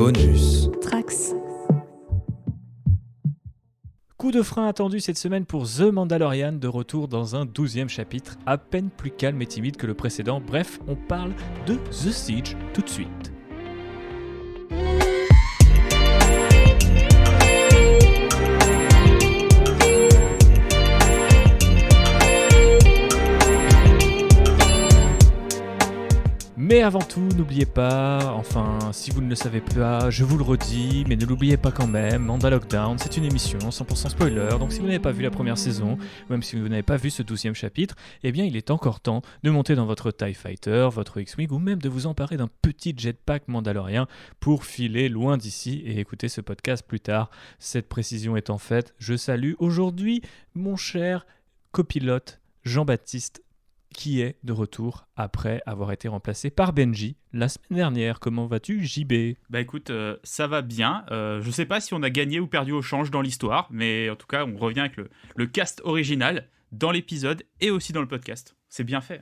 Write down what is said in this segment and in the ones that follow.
Bonus. Trax. Coup de frein attendu cette semaine pour The Mandalorian, de retour dans un 12e chapitre, à peine plus calme et timide que le précédent. Bref, on parle de The Siege tout de suite. Mais avant tout, n'oubliez pas, enfin, si vous ne le savez pas, je vous le redis, mais ne l'oubliez pas quand même, Mandalockdown, c'est une émission 100% spoiler, donc si vous n'avez pas vu la première saison, ou même si vous n'avez pas vu ce 12e chapitre, eh bien il est encore temps de monter dans votre TIE Fighter, votre X-Wing, ou même de vous emparer d'un petit jetpack mandalorien pour filer loin d'ici et écouter ce podcast plus tard. Cette précision étant faite, je salue aujourd'hui mon cher copilote Jean-Baptiste, qui est de retour après avoir été remplacé par Benji la semaine dernière. Comment vas-tu, JB ? Bah écoute, ça va bien. Je sais pas si on a gagné ou perdu au change dans l'histoire, mais en tout cas, on revient avec le cast original dans l'épisode et aussi dans le podcast. C'est bien fait.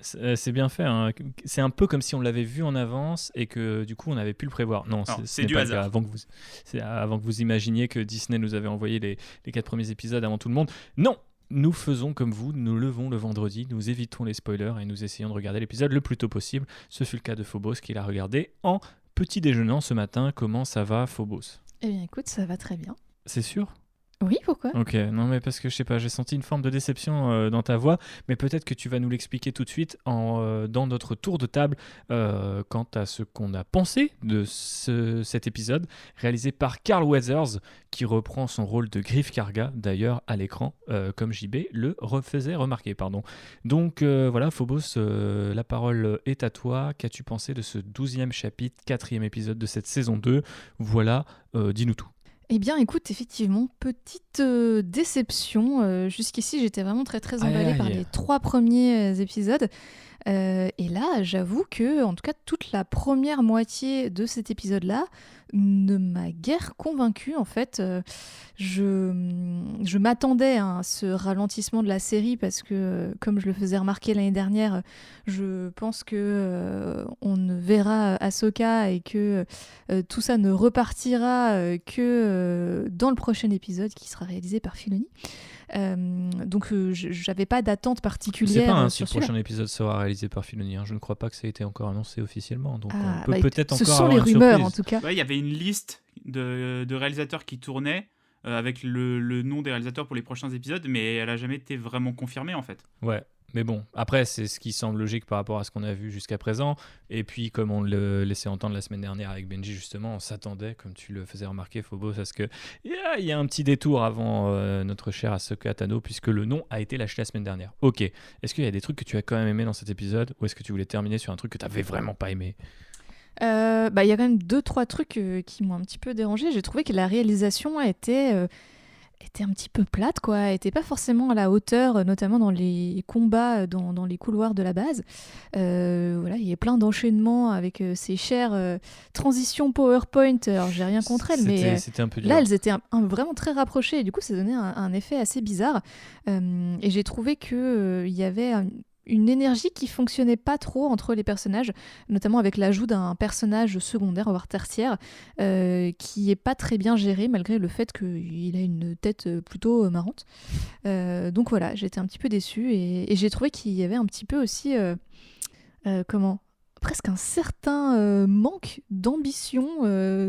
C'est bien fait. Hein. C'est un peu comme si on l'avait vu en avance et que du coup on avait pu le prévoir. Non, c'est du hasard. Avant que vous imaginiez que Disney nous avait envoyé les 4 premiers épisodes avant tout le monde. Non, nous faisons comme vous, nous levons le vendredi, nous évitons les spoilers et nous essayons de regarder l'épisode le plus tôt possible. Ce fut le cas de Phobos qui l'a regardé en petit déjeunant ce matin. Comment ça va, Phobos ? Eh bien écoute, ça va très bien. C'est sûr ? Oui, pourquoi ? Ok, non mais parce que je sais pas, j'ai senti une forme de déception dans ta voix, mais peut-être que tu vas nous l'expliquer tout de suite dans notre tour de table quant à ce qu'on a pensé de cet épisode réalisé par Carl Weathers, qui reprend son rôle de Greef Karga d'ailleurs à l'écran, comme JB le faisait remarquer. Donc voilà, Phobos, la parole est à toi. Qu'as-tu pensé de ce 12e chapitre, 4e épisode de cette saison 2 ? Voilà, dis-nous tout. Eh bien, écoute, effectivement, petite déception. Jusqu'ici, j'étais vraiment très très emballée par les 3 premiers épisodes. Et là, j'avoue que, en tout cas, toute la première moitié de cet épisode-là ne m'a guère convaincue. En fait, je m'attendais à ce ralentissement de la série parce que, comme je le faisais remarquer l'année dernière, je pense que on ne verra Ahsoka et que tout ça ne repartira que dans le prochain épisode qui sera réalisé par Filoni. Donc j'avais pas d'attente particulière. C'est pas si sur le prochain épisode sera réalisé par Filoni. Je ne crois pas que ça ait été encore annoncé officiellement. Donc on peut bah, peut-être ce encore sont avoir les une rumeurs surprise. en tout cas. Ouais, il y avait une liste de réalisateurs qui tournaient avec le nom des réalisateurs pour les prochains épisodes, mais elle a jamais été vraiment confirmée en fait. Ouais. Mais bon, après, c'est ce qui semble logique par rapport à ce qu'on a vu jusqu'à présent. Et puis, comme on le laissait entendre la semaine dernière avec Benji, justement, on s'attendait, comme tu le faisais remarquer, Phobos, à ce qu'il y a un petit détour avant notre cher Ahsoka Tano, puisque le nom a été lâché la semaine dernière. Ok. Est-ce qu'il y a des trucs que tu as quand même aimé dans cet épisode, ou est-ce que tu voulais terminer sur un truc que tu n'avais vraiment pas aimé ? Il y a quand même 2-3 trucs qui m'ont un petit peu dérangée. J'ai trouvé que la réalisation était un petit peu plate, quoi. Elle était pas forcément à la hauteur, notamment dans les combats dans les couloirs de la base. Voilà, il y a plein d'enchaînements avec ces chères transitions PowerPoint. Alors j'ai rien contre elles, mais c'était un peu dur. Là elles étaient vraiment très rapprochées et du coup ça donnait un effet assez bizarre. Et j'ai trouvé que il y avait une énergie qui fonctionnait pas trop entre les personnages, notamment avec l'ajout d'un personnage secondaire, voire tertiaire, qui est pas très bien géré, malgré le fait qu'il a une tête plutôt marrante. Donc voilà, j'étais un petit peu déçue, et j'ai trouvé qu'il y avait un petit peu aussi, presque un certain manque d'ambition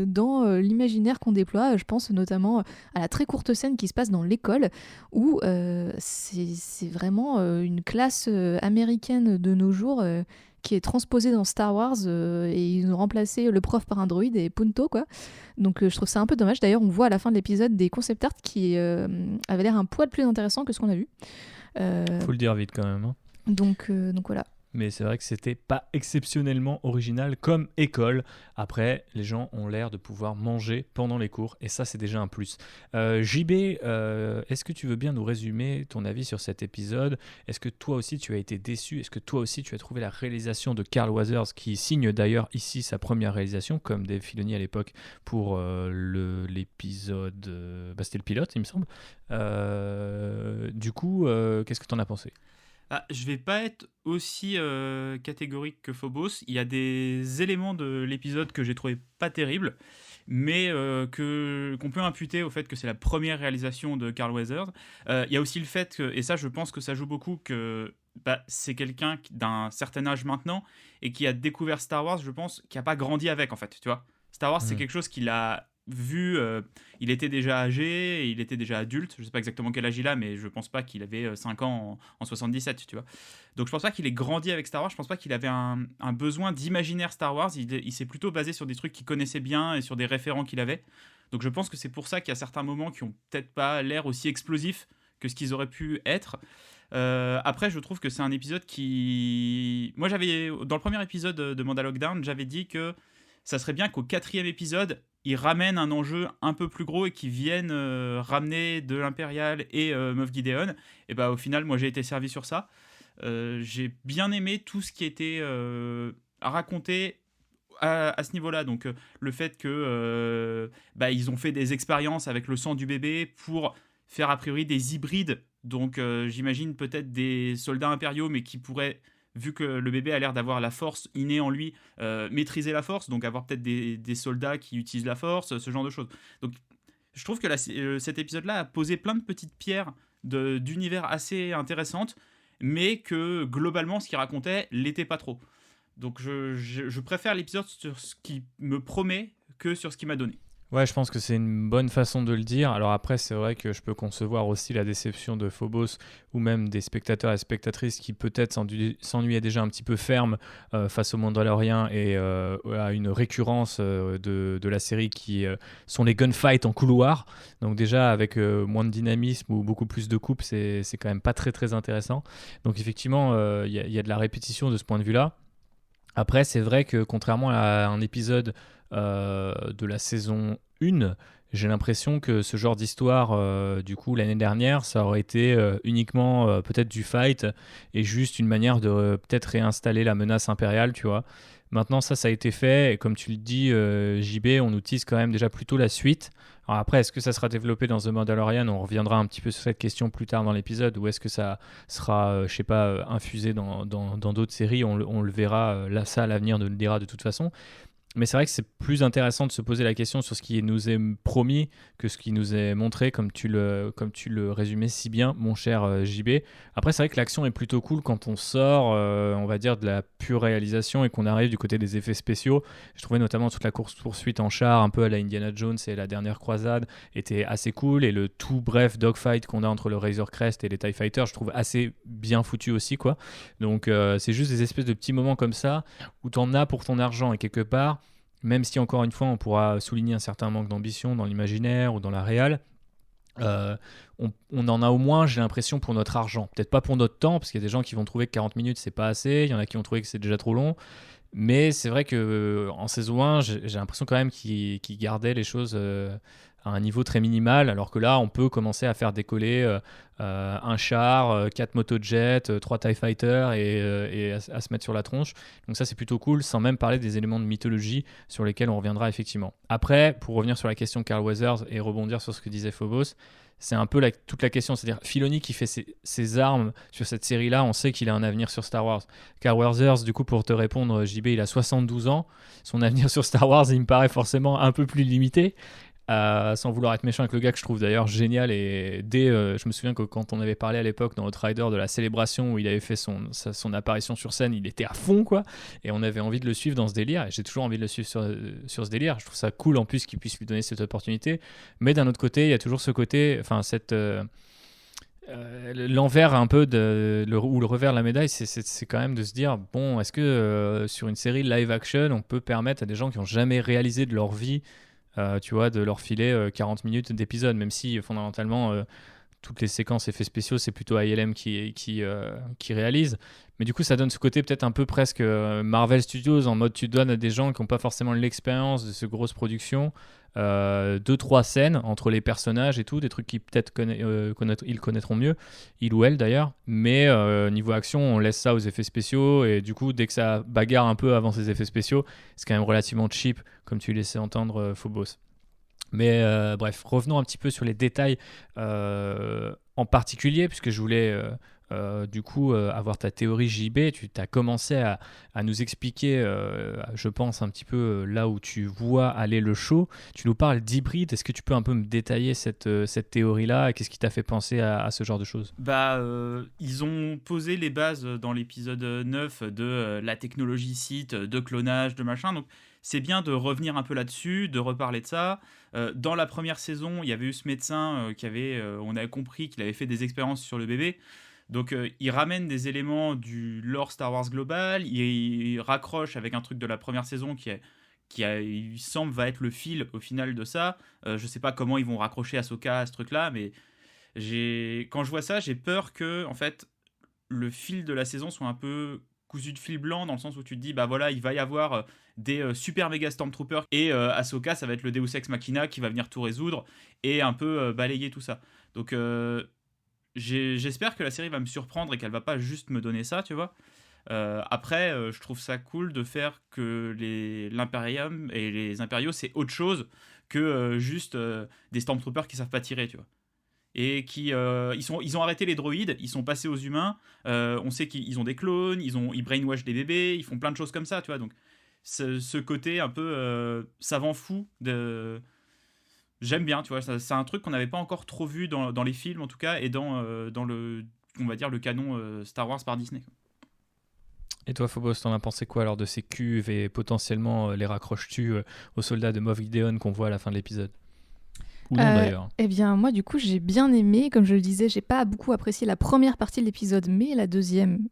dans l'imaginaire qu'on déploie. Je pense notamment à la très courte scène qui se passe dans l'école où c'est vraiment une classe américaine de nos jours qui est transposée dans Star Wars et ils ont remplacé le prof par un droïde et punto quoi. Donc je trouve ça un peu dommage. D'ailleurs on voit à la fin de l'épisode des concept art qui avaient l'air un poil plus intéressants que ce qu'on a vu. Faut le dire vite quand même. Hein. Donc voilà. Mais c'est vrai que c'était pas exceptionnellement original comme école. Après, les gens ont l'air de pouvoir manger pendant les cours, et ça, c'est déjà un plus. JB, est-ce que tu veux bien nous résumer ton avis sur cet épisode ? Est-ce que toi aussi, tu as été déçu ? Est-ce que toi aussi, tu as trouvé la réalisation de Carl Weathers, qui signe d'ailleurs ici sa première réalisation, comme Dave Filoni à l'époque pour l'épisode... c'était le pilote, il me semble. Du coup, qu'est-ce que tu en as pensé ? Ah, je vais pas être aussi catégorique que Phobos. Il y a des éléments de l'épisode que j'ai trouvé pas terribles, mais qu'on peut imputer au fait que c'est la première réalisation de Carl Weathers. Il y a aussi le fait que, et ça je pense que ça joue beaucoup, que c'est quelqu'un d'un certain âge maintenant et qui a découvert Star Wars, je pense, qui a pas grandi avec en fait, tu vois. Star Wars, c'est quelque chose qu'il a vu, il était déjà âgé, il était déjà adulte, je sais pas exactement quel âge il a, mais je pense pas qu'il avait 5 ans en 77, tu vois. Donc je pense pas qu'il ait grandi avec Star Wars, je pense pas qu'il avait un besoin d'imaginaire Star Wars, il s'est plutôt basé sur des trucs qu'il connaissait bien et sur des référents qu'il avait. Donc je pense que c'est pour ça qu'il y a certains moments qui ont peut-être pas l'air aussi explosifs que ce qu'ils auraient pu être. Après, je trouve que c'est un épisode qui... Moi, dans le premier épisode de Mandalorian, j'avais dit que ça serait bien qu'au 4e épisode, ils ramènent un enjeu un peu plus gros et qu'ils viennent ramener de l'Impérial et Moff Gideon. Et au final, moi, j'ai été servi sur ça. J'ai bien aimé tout ce qui était à raconter à ce niveau-là. Donc, le fait que ils ont fait des expériences avec le sang du bébé pour faire a priori des hybrides. Donc, j'imagine peut-être des soldats impériaux, mais qui pourraient, vu que le bébé a l'air d'avoir la force innée en lui, maîtriser la force, donc avoir peut-être des soldats qui utilisent la force, ce genre de choses. Donc je trouve que cet épisode-là a posé plein de petites pierres d'univers assez intéressantes, mais que globalement ce qu'il racontait l'était pas trop. Donc je préfère l'épisode sur ce qui me promet que sur ce qu'il m'a donné. Ouais, je pense que c'est une bonne façon de le dire. Alors après, c'est vrai que je peux concevoir aussi la déception de Phobos ou même des spectateurs et spectatrices qui peut-être s'ennuyaient déjà un petit peu ferme face au Mandalorian et à une récurrence de la série qui sont les gunfights en couloir. Donc déjà, avec moins de dynamisme ou beaucoup plus de coupes, c'est quand même pas très très intéressant. Donc effectivement, il y a de la répétition de ce point de vue-là. Après, c'est vrai que contrairement à un épisode de la saison 1, j'ai l'impression que ce genre d'histoire, du coup, l'année dernière, ça aurait été uniquement peut-être du fight et juste une manière de peut-être réinstaller la menace impériale, tu vois. Maintenant, ça a été fait et comme tu le dis, JB, on utilise quand même déjà plutôt la suite. Alors après, est-ce que ça sera développé dans The Mandalorian? On reviendra un petit peu sur cette question plus tard dans l'épisode, ou est-ce que ça sera, je sais pas, infusé dans d'autres séries? On le verra, là, ça, à l'avenir nous le dira de toute façon. Mais c'est vrai que c'est plus intéressant de se poser la question sur ce qui nous est promis que ce qui nous est montré, comme tu le résumais si bien, mon cher JB. Après, c'est vrai que l'action est plutôt cool quand on sort, on va dire, de la pure réalisation et qu'on arrive du côté des effets spéciaux. Je trouvais notamment toute la course-poursuite en char, un peu à la Indiana Jones et la dernière croisade, était assez cool. Et le tout bref dogfight qu'on a entre le Razor Crest et les TIE Fighters, je trouve assez bien foutu aussi, quoi. Donc, c'est juste des espèces de petits moments comme ça où t'en as pour ton argent et quelque part, même si encore une fois on pourra souligner un certain manque d'ambition dans l'imaginaire ou dans la réal, on en a au moins, j'ai l'impression, pour notre argent. Peut-être pas pour notre temps, parce qu'il y a des gens qui vont trouver que 40 minutes c'est pas assez, il y en a qui vont trouver que c'est déjà trop long, mais c'est vrai que en saison 1, j'ai l'impression quand même qu'ils gardaient les choses à un niveau très minimal, alors que là on peut commencer à faire décoller un char, 4 motojets, 3 TIE Fighters et à se mettre sur la tronche. Donc ça c'est plutôt cool, sans même parler des éléments de mythologie sur lesquels on reviendra effectivement. Après, pour revenir sur la question de Carl Weathers et rebondir sur ce que disait Phobos, c'est un peu toute la question, c'est-à-dire Filoni qui fait ses armes sur cette série-là, on sait qu'il a un avenir sur Star Wars. Carl Weathers, du coup, pour te répondre, JB, il a 72 ans, son avenir sur Star Wars, il me paraît forcément un peu plus limité. Sans vouloir être méchant avec le gars que je trouve d'ailleurs génial, et je me souviens que quand on avait parlé à l'époque dans Outrider de la célébration où il avait fait son apparition sur scène, il était à fond quoi, et on avait envie de le suivre dans ce délire, et j'ai toujours envie de le suivre sur ce délire. Je trouve ça cool en plus qu'il puisse lui donner cette opportunité, mais d'un autre côté il y a toujours ce côté, enfin l'envers un peu ou le revers de la médaille, c'est quand même de se dire bon, est-ce que sur une série live action on peut permettre à des gens qui n'ont jamais réalisé de leur vie tu vois, de leur filer 40 minutes d'épisode, même si fondamentalement toutes les séquences effets spéciaux c'est plutôt ILM qui réalise, mais du coup ça donne ce côté peut-être un peu presque Marvel Studios, en mode tu donnes à des gens qui n'ont pas forcément l'expérience de ces grosses productions 2-3 scènes entre les personnages et tout, des trucs qui peut-être ils connaîtront mieux, il ou elle d'ailleurs, mais niveau action on laisse ça aux effets spéciaux, et du coup dès que ça bagarre un peu avant ces effets spéciaux c'est quand même relativement cheap, comme tu laissais entendre Phobos. Mais bref, revenons un petit peu sur les détails en particulier, puisque je voulais du coup avoir ta théorie JB. Tu as commencé à nous expliquer, je pense, un petit peu là où tu vois aller le show. Tu nous parles d'hybride. Est-ce que tu peux un peu me détailler cette théorie-là et qu'est-ce qui t'a fait penser à ce genre de choses? Ils ont posé les bases dans l'épisode 9 de la technologie site, de clonage, de machin. Donc, c'est bien de revenir un peu là-dessus, de reparler de ça. Dans la première saison, il y avait eu ce médecin on avait compris qu'il avait fait des expériences sur le bébé. Donc, il ramène des éléments du lore Star Wars global. Il raccroche avec un truc de la première saison il semble va être le fil au final de ça. Je sais pas comment ils vont raccrocher Ahsoka à ce truc-là, mais quand je vois ça, j'ai peur que en fait le fil de la saison soit un peu cousu de fil blanc, dans le sens où tu te dis bah voilà, il va y avoir des super méga Stormtroopers et Ahsoka, ça va être le Deus Ex Machina qui va venir tout résoudre et un peu balayer tout ça. Donc j'espère que la série va me surprendre et qu'elle va pas juste me donner ça, tu vois. Après, je trouve ça cool de faire que l'Imperium et les Impériaux, c'est autre chose que juste des Stormtroopers qui savent pas tirer, tu vois. Et ils ont arrêté les droïdes, ils sont passés aux humains. On sait qu'ils ont des clones, ils brainwash des bébés, ils font plein de choses comme ça, tu vois. Donc, ce côté un peu savant fou j'aime bien, tu vois. C'est un truc qu'on n'avait pas encore trop vu dans les films, en tout cas, et dans on va dire, le canon Star Wars par Disney. Et toi, Phobos, t'en as pensé quoi alors de ces cuves et potentiellement les raccroches-tu aux soldats de Moff Gideon qu'on voit à la fin de l'épisode? Ou non d'ailleurs. Eh bien, moi, du coup, j'ai bien aimé. Comme je le disais, j'ai pas beaucoup apprécié la première partie de l'épisode, mais la deuxième,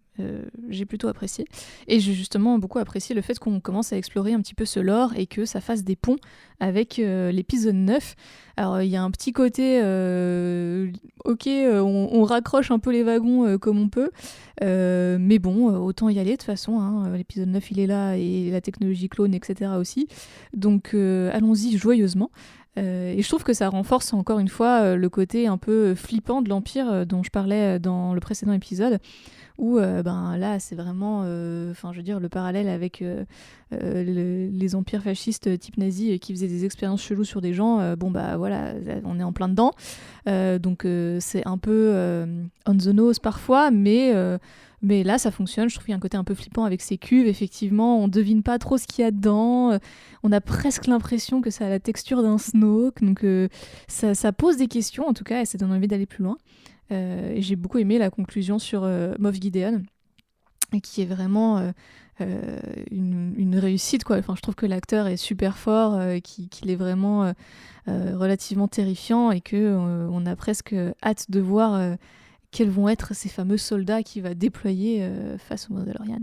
j'ai plutôt apprécié. Et j'ai justement beaucoup apprécié le fait qu'on commence à explorer un petit peu ce lore et que ça fasse des ponts avec l'épisode 9. Alors, il y a un petit côté, on raccroche un peu les wagons comme on peut, mais bon, autant y aller de toute façon. Hein. L'épisode 9, il est là, et la technologie clone, etc. aussi. Donc, allons-y joyeusement. Et je trouve que ça renforce encore une fois le côté un peu flippant de l'Empire dont je parlais dans le précédent épisode, où là c'est vraiment je veux dire, le parallèle avec les empires fascistes type nazi qui faisaient des expériences cheloues sur des gens. Voilà, on est en plein dedans, donc c'est un peu on the nose parfois, mais là, ça fonctionne. Je trouve qu'il y a un côté un peu flippant avec ces cuves. Effectivement, on devine pas trop ce qu'il y a dedans. On a presque l'impression que ça a la texture d'un Snoke. Donc, ça pose des questions, en tout cas, et ça donne envie d'aller plus loin. Et j'ai beaucoup aimé la conclusion sur Moff Gideon, qui est vraiment une réussite, quoi. Enfin, je trouve que l'acteur est super fort, qu'il est vraiment relativement terrifiant, et qu'on a presque hâte de voir quels vont être ces fameux soldats qu'il va déployer face aux Mandalorian.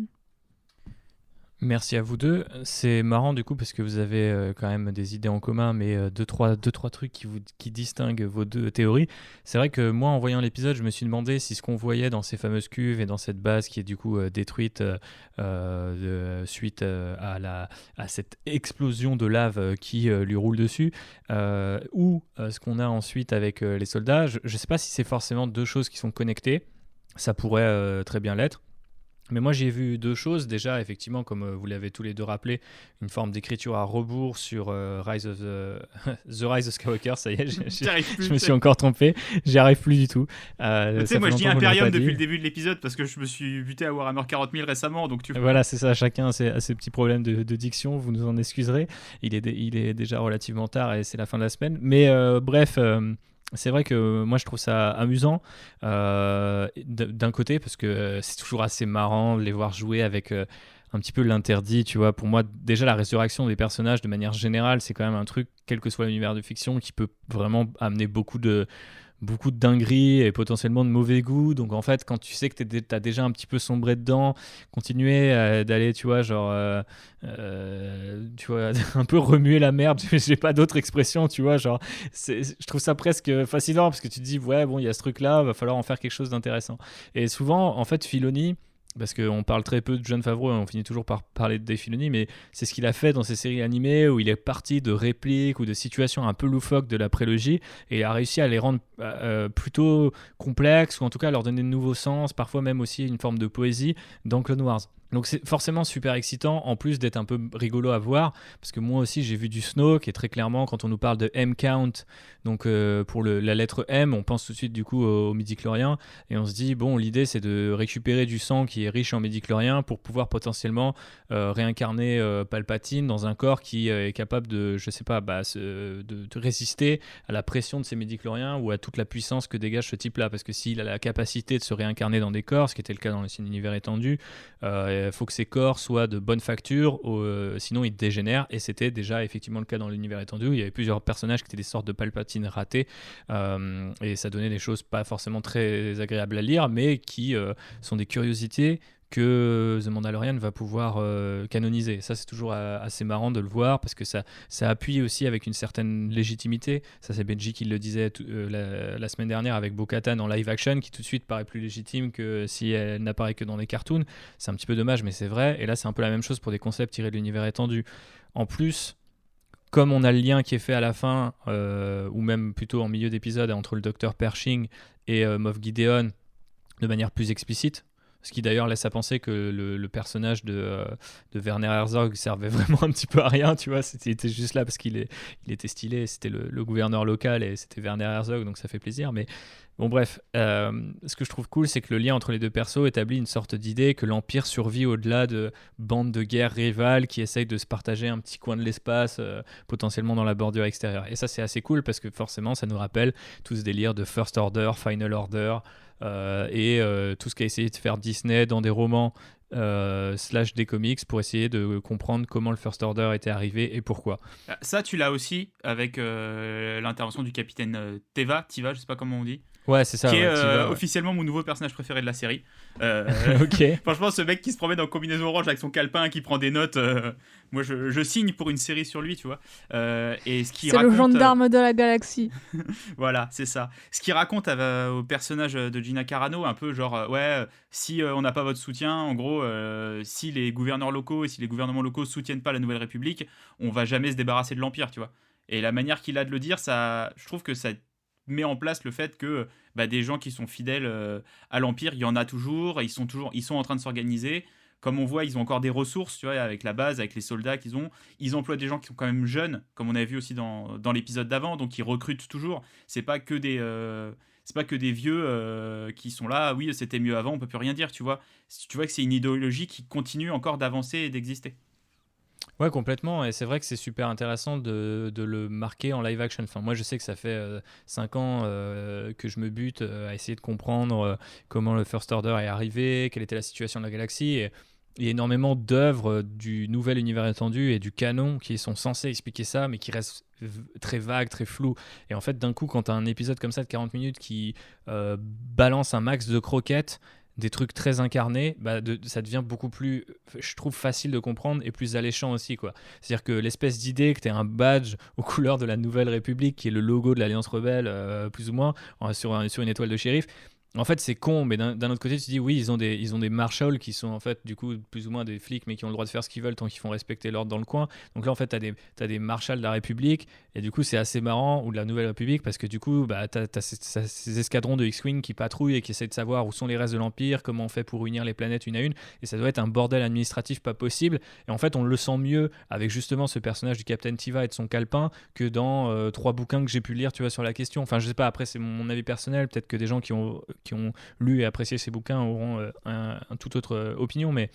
Merci à vous deux. C'est marrant du coup parce que vous avez quand même des idées en commun, mais deux, trois trucs qui distinguent vos deux théories. C'est vrai que moi, en voyant l'épisode, je me suis demandé si ce qu'on voyait dans ces fameuses cuves et dans cette base qui est du coup détruite suite à cette explosion de lave qui lui roule dessus, ou ce qu'on a ensuite avec les soldats. Je ne sais pas si c'est forcément deux choses qui sont connectées. Ça pourrait très bien l'être. Mais moi, j'ai vu deux choses. Déjà, effectivement, comme vous l'avez tous les deux rappelé, une forme d'écriture à rebours sur The Rise of Skywalker. Ça y est, je me suis encore trompé. J'y arrive plus du tout. Tu sais, moi, je dis Imperium depuis le début de l'épisode parce que je me suis buté à Warhammer 40 000 récemment. Donc Voilà, c'est ça. Chacun a ses petits problèmes de diction. Vous nous en excuserez. Il est déjà relativement tard et c'est la fin de la semaine. Mais bref... c'est vrai que moi je trouve ça amusant d'un côté parce que c'est toujours assez marrant de les voir jouer avec un petit peu l'interdit, tu vois. Pour moi, déjà la résurrection des personnages de manière générale, c'est quand même un truc, quel que soit l'univers de fiction, qui peut vraiment amener beaucoup de dingueries et potentiellement de mauvais goût. Donc en fait, quand tu sais que t'as déjà un petit peu sombré dedans, continuer d'aller, tu vois, genre tu vois, un peu remuer la merde, j'ai pas d'autre expression, tu vois, genre je trouve ça presque fascinant parce que tu te dis ouais, bon, il y a ce truc là, va falloir en faire quelque chose d'intéressant. Et souvent en fait Filoni, parce qu'on parle très peu de Jon Favreau et on finit toujours par parler de Dave Filoni, mais c'est ce qu'il a fait dans ses séries animées où il est parti de répliques ou de situations un peu loufoques de la prélogie et il a réussi à les rendre plutôt complexes ou en tout cas à leur donner de nouveaux sens, parfois même aussi une forme de poésie dans Clone Wars. Donc c'est forcément super excitant, en plus d'être un peu rigolo à voir, parce que moi aussi j'ai vu du Snoke, et très clairement quand on nous parle de M-Count, donc pour la lettre M, on pense tout de suite du coup aux midi-chloriens, et on se dit bon, l'idée c'est de récupérer du sang qui est riche en midi-chloriens pour pouvoir potentiellement réincarner Palpatine dans un corps qui est capable de, je sais pas, de résister à la pression de ces midi-chloriens ou à toute la puissance que dégage ce type-là, parce que s'il a la capacité de se réincarner dans des corps, ce qui était le cas dans le univers étendu, il faut que ces corps soient de bonne facture, sinon ils dégénèrent, et c'était déjà effectivement le cas dans l'univers étendu où il y avait plusieurs personnages qui étaient des sortes de Palpatine ratés, et ça donnait des choses pas forcément très agréables à lire, mais qui sont des curiosités que The Mandalorian va pouvoir canoniser. Ça, c'est toujours assez marrant de le voir, parce que ça appuie aussi avec une certaine légitimité. Ça, c'est Benji qui le disait la semaine dernière avec Bo-Katan en live action, qui tout de suite paraît plus légitime que si elle n'apparaît que dans les cartoons. C'est un petit peu dommage, mais c'est vrai. Et là, c'est un peu la même chose pour des concepts tirés de l'univers étendu. En plus, comme on a le lien qui est fait à la fin, ou même plutôt en milieu d'épisode, entre le docteur Pershing et Moff Gideon, de manière plus explicite, ce qui d'ailleurs laisse à penser que le personnage de Werner Herzog servait vraiment un petit peu à rien, tu vois, il était juste là parce qu'il était stylé, c'était le gouverneur local et c'était Werner Herzog, donc ça fait plaisir. Mais bon, bref, ce que je trouve cool, c'est que le lien entre les deux persos établit une sorte d'idée que l'Empire survit au-delà de bandes de guerre rivales qui essayent de se partager un petit coin de l'espace, potentiellement dans la bordure extérieure. Et ça, c'est assez cool parce que forcément, ça nous rappelle tout ce délire de First Order, Final Order, et tout ce qu'a essayé de faire Disney dans des romans slash des comics pour essayer de comprendre comment le First Order était arrivé et pourquoi. Ça, tu l'as aussi avec l'intervention du capitaine Tiva, je sais pas comment on dit. Ouais, c'est ça. Qui est Tiva, officiellement mon nouveau personnage préféré de la série. Ok. Franchement, ce mec qui se promène en combinaison orange avec son calepin, qui prend des notes, moi je signe pour une série sur lui, tu vois. Et ce qui C'est raconte, le gendarme de la galaxie. voilà, c'est ça. Ce qui raconte au personnage de Gina Carano, un peu genre, si on n'a pas votre soutien, en gros, si les gouverneurs locaux et si les gouvernements locaux soutiennent pas la Nouvelle République, on va jamais se débarrasser de l'Empire, tu vois. Et la manière qu'il a de le dire, ça, je trouve que ça met en place le fait que des gens qui sont fidèles à l'Empire, il y en a toujours, ils sont en train de s'organiser. Comme on voit, ils ont encore des ressources, tu vois, avec la base, avec les soldats qu'ils ont. Ils emploient des gens qui sont quand même jeunes, comme on avait vu aussi dans l'épisode d'avant, donc ils recrutent toujours. C'est pas que des vieux qui sont là, oui, c'était mieux avant, on peut plus rien dire, tu vois. Tu vois que c'est une idéologie qui continue encore d'avancer et d'exister. Ouais, complètement, et c'est vrai que c'est super intéressant de le marquer en live action. Enfin, moi, je sais que ça fait 5 ans que je me bute à essayer de comprendre comment le First Order est arrivé, quelle était la situation de la galaxie, et il y a énormément d'œuvres du nouvel univers étendu et du canon qui sont censés expliquer ça, mais qui restent très vagues, très floues. Et en fait, d'un coup, quand tu as un épisode comme ça de 40 minutes qui balance un max de croquettes, des trucs très incarnés, ça devient beaucoup plus, je trouve, facile de comprendre et plus alléchant aussi, quoi. C'est-à-dire que l'espèce d'idée que tu aies un badge aux couleurs de la Nouvelle République, qui est le logo de l'Alliance Rebelle, plus ou moins, sur une étoile de shérif, en fait, c'est con, mais d'un autre côté, tu te dis, oui, ils ont des marshals qui sont en fait, du coup, plus ou moins des flics, mais qui ont le droit de faire ce qu'ils veulent tant qu'ils font respecter l'ordre dans le coin. Donc là, en fait, t'as des marshals de la République, et du coup, c'est assez marrant, ou de la Nouvelle République, parce que du coup, t'as ces escadrons de X-Wing qui patrouillent et qui essaient de savoir où sont les restes de l'Empire, comment on fait pour unir les planètes une à une, et ça doit être un bordel administratif pas possible. Et en fait, on le sent mieux avec justement ce personnage du Captain Tiva et de son calepin que dans 3 bouquins que j'ai pu lire, tu vois, sur la question. Enfin, je sais pas, après, c'est mon avis personnel, peut-être que des gens qui ont lu et apprécié ces bouquins auront un toute autre opinion, mais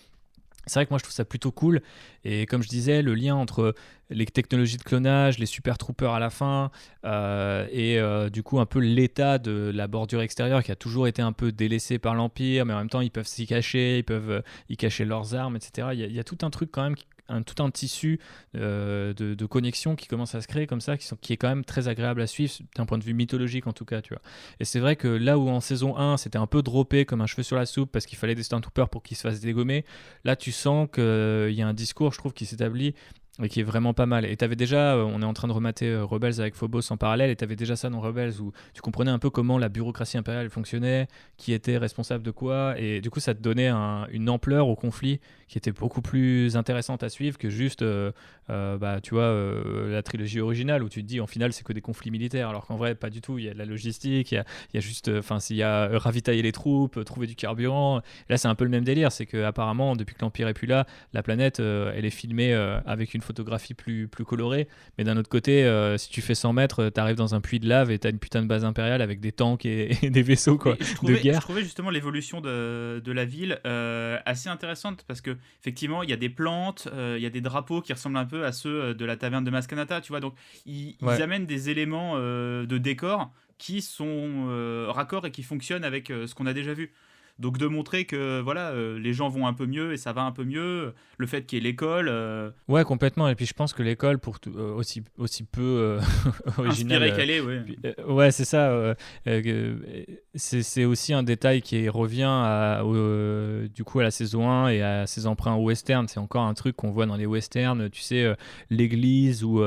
c'est vrai que moi je trouve ça plutôt cool. Et comme je disais, le lien entre les technologies de clonage, les super troopers à la fin, et du coup un peu l'état de la bordure extérieure qui a toujours été un peu délaissée par l'Empire, mais en même temps ils peuvent s'y cacher, ils peuvent y cacher leurs armes, etc. Il y a tout un truc quand même, tout un tissu de connexion qui commence à se créer comme ça, qui est quand même très agréable à suivre d'un point de vue mythologique en tout cas, tu vois. Et c'est vrai que là où en saison 1 c'était un peu droppé comme un cheveu sur la soupe parce qu'il fallait des Stormtroopers pour qu'ils se fassent dégommer, là tu sens qu'il y a un discours, je trouve, qui s'établit et qui est vraiment pas mal. Et t'avais déjà, on est en train de remater Rebels avec Phobos en parallèle, et t'avais déjà ça dans Rebels où tu comprenais un peu comment la bureaucratie impériale fonctionnait, qui était responsable de quoi, et du coup ça te donnait une ampleur au conflit qui était beaucoup plus intéressante à suivre que juste, bah, tu vois, la trilogie originale où tu te dis en final c'est que des conflits militaires, alors qu'en vrai pas du tout. Il y a de la logistique, il y a juste, enfin s'il y a ravitailler les troupes, trouver du carburant. Et là c'est un peu le même délire, c'est que apparemment depuis que l'Empire est plus là, la planète elle est filmée avec une photographie plus colorée, mais d'un autre côté si tu fais 100 mètres t'arrives dans un puits de lave et t'as une putain de base impériale avec des tanks et des vaisseaux quoi, de Je guerre. trouvais justement l'évolution de la ville assez intéressante parce que effectivement il y a des plantes, il y a des drapeaux qui ressemblent un peu à ceux de la taverne de Maskanata, tu vois, donc ils Ouais. amènent des éléments de décor qui sont raccords et qui fonctionnent avec ce qu'on a déjà vu. Donc de montrer que voilà, les gens vont un peu mieux et ça va un peu mieux, le fait qu'il y ait l'école, Ouais, complètement. Et puis je pense que l'école, pour aussi peu originale, inspirée qu'elle est, ouais. ouais, c'est ça. C'est aussi un détail qui revient du coup à la saison 1 et à ses emprunts au western. C'est encore un truc qu'on voit dans les westerns, tu sais, l'église ou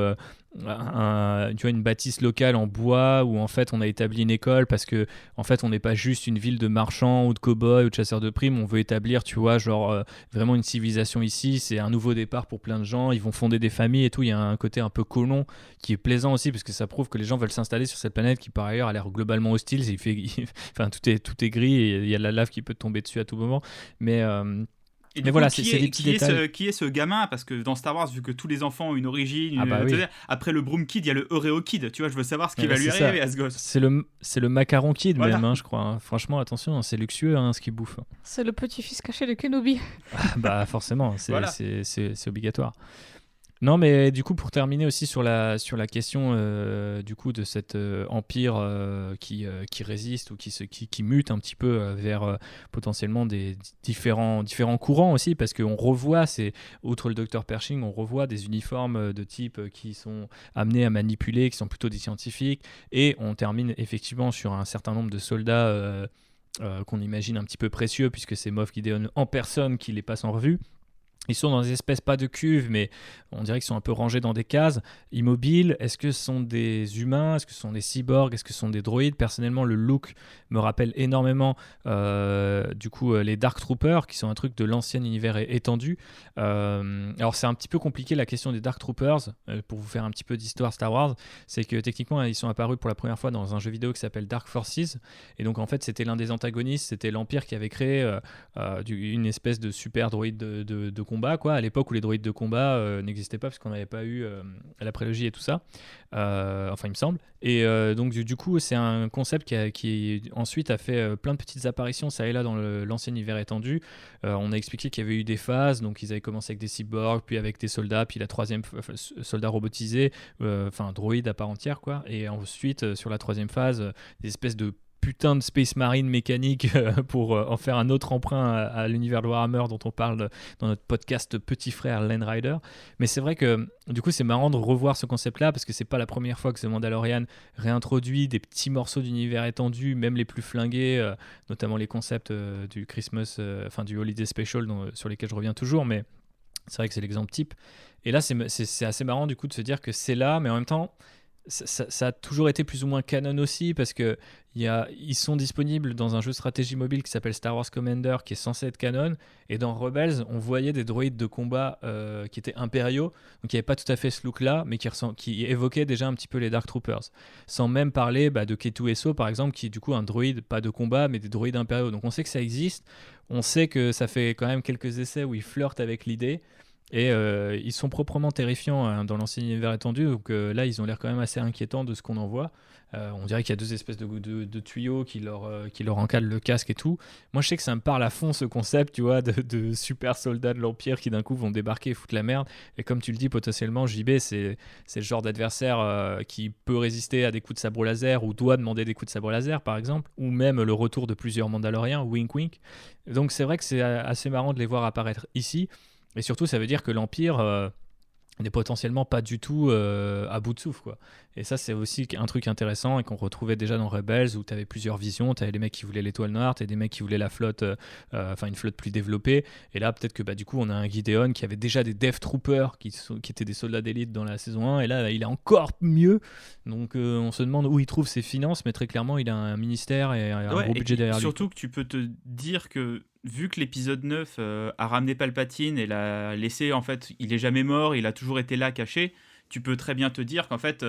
tu vois, une bâtisse locale en bois où en fait on a établi une école parce que en fait on n'est pas juste une ville de marchands ou de cow-boys ou de chasseurs de primes. On veut établir, tu vois, genre vraiment une civilisation ici. C'est un nouveau départ pour plein de gens. Ils vont fonder des familles et tout. Il y a un côté un peu colon qui est plaisant aussi parce que ça prouve que les gens veulent s'installer sur cette planète qui par ailleurs a l'air globalement hostile. Enfin, tout est gris et il y a de la lave qui peut tomber dessus à tout moment. Mais Et mais du coup, voilà, c'est des petits détails. qui est ce gamin? Parce que dans Star Wars, vu que tous les enfants ont une origine, Ah bah oui. après le Broom Kid, il y a le Oreo Kid. Tu vois, je veux savoir ce qui va lui C'est ça. arriver à ce gosse. C'est le macaron kid Voilà. même, hein, je crois, hein. Franchement, attention, c'est luxueux hein, ce qu'il bouffe. C'est le petit-fils caché de Kenobi. Bah forcément, Voilà. c'est obligatoire. Non, mais du coup, pour terminer aussi sur la question du coup de cet empire qui résiste ou qui mute un petit peu vers potentiellement des différents courants aussi, parce qu'on revoit, outre le docteur Pershing, on revoit des uniformes de type qui sont amenés à manipuler, qui sont plutôt des scientifiques, et on termine effectivement sur un certain nombre de soldats qu'on imagine un petit peu précieux, puisque c'est Moff Gideon en personne qui les passe en revue. Ils sont dans des espèces, pas de cuves, mais on dirait qu'ils sont un peu rangés dans des cases, immobiles. Est-ce que ce sont des humains? Est-ce que ce sont des cyborgs? Est-ce que ce sont des droïdes? Personnellement, le look me rappelle énormément du coup les Dark Troopers, qui sont un truc de l'ancien univers étendu. Alors c'est un petit peu compliqué la question des Dark Troopers, pour vous faire un petit peu d'histoire Star Wars. C'est que techniquement, ils sont apparus pour la première fois dans un jeu vidéo qui s'appelle Dark Forces. Et donc en fait, c'était l'un des antagonistes, c'était l'Empire qui avait créé une espèce de super droïde de combat, quoi, à l'époque où les droïdes de combat n'existaient pas parce qu'on n'avait pas eu la prélogie et tout ça, enfin il me semble. Et donc du coup c'est un concept qui ensuite a fait plein de petites apparitions ça et là dans l'ancien univers étendu. On a expliqué qu'il y avait eu des phases, donc ils avaient commencé avec des cyborgs, puis avec des soldats, puis la troisième soldat robotisé, enfin droïde à part entière quoi, et ensuite sur la troisième phase des espèces de putain de Space Marine mécanique pour en faire un autre emprunt à l'univers de Warhammer dont on parle dans notre podcast Petit Frère Land Rider. Mais c'est vrai que du coup c'est marrant de revoir ce concept-là parce que c'est pas la première fois que The Mandalorian réintroduit des petits morceaux d'univers étendu, même les plus flingués, notamment les concepts du Christmas, enfin du Holiday Special sur lesquels je reviens toujours, mais c'est vrai que c'est l'exemple type. Et là c'est assez marrant du coup de se dire que c'est là, mais en même temps ça a toujours été plus ou moins canon aussi parce que ils sont disponibles dans un jeu de stratégie mobile qui s'appelle Star Wars Commander qui est censé être canon, et dans Rebels on voyait des droïdes de combat qui étaient impériaux, donc il n'y avait pas tout à fait ce look là mais qui évoquait déjà un petit peu les Dark Troopers, sans même parler de K2SO par exemple qui est du coup un droïde pas de combat mais des droïdes impériaux. Donc on sait que ça existe, on sait que ça fait quand même quelques essais où ils flirtent avec l'idée. Et ils sont proprement terrifiants hein, dans l'ancien univers étendu, donc là ils ont l'air quand même assez inquiétants de ce qu'on en voit. On dirait qu'il y a deux espèces de tuyaux qui leur encadrent le casque et tout. Moi je sais que ça me parle à fond ce concept, tu vois, de super soldats de l'Empire qui d'un coup vont débarquer et foutre la merde. Et comme tu le dis potentiellement, JB c'est le genre d'adversaire qui peut résister à des coups de sabre laser ou doit demander des coups de sabre laser par exemple, ou même le retour de plusieurs Mandaloriens, wink wink. Donc c'est vrai que c'est assez marrant de les voir apparaître ici. Et surtout, ça veut dire que l'Empire n'est potentiellement pas du tout à bout de souffle, quoi. Et ça, c'est aussi un truc intéressant et qu'on retrouvait déjà dans Rebels, où tu avais plusieurs visions. Tu avais les mecs qui voulaient l'étoile noire, tu avais des mecs qui voulaient la flotte, une flotte plus développée. Et là, peut-être que du coup, on a un Gideon qui avait déjà des Death Troopers qui étaient des soldats d'élite dans la saison 1. Et là, il est encore mieux. Donc, on se demande où il trouve ses finances, mais très clairement, il a un ministère et un gros budget derrière lui. Surtout que tu peux te dire que vu que l'épisode 9 a ramené Palpatine et l'a laissé, en fait, il est jamais mort, il a toujours été là caché, tu peux très bien te dire qu'en fait,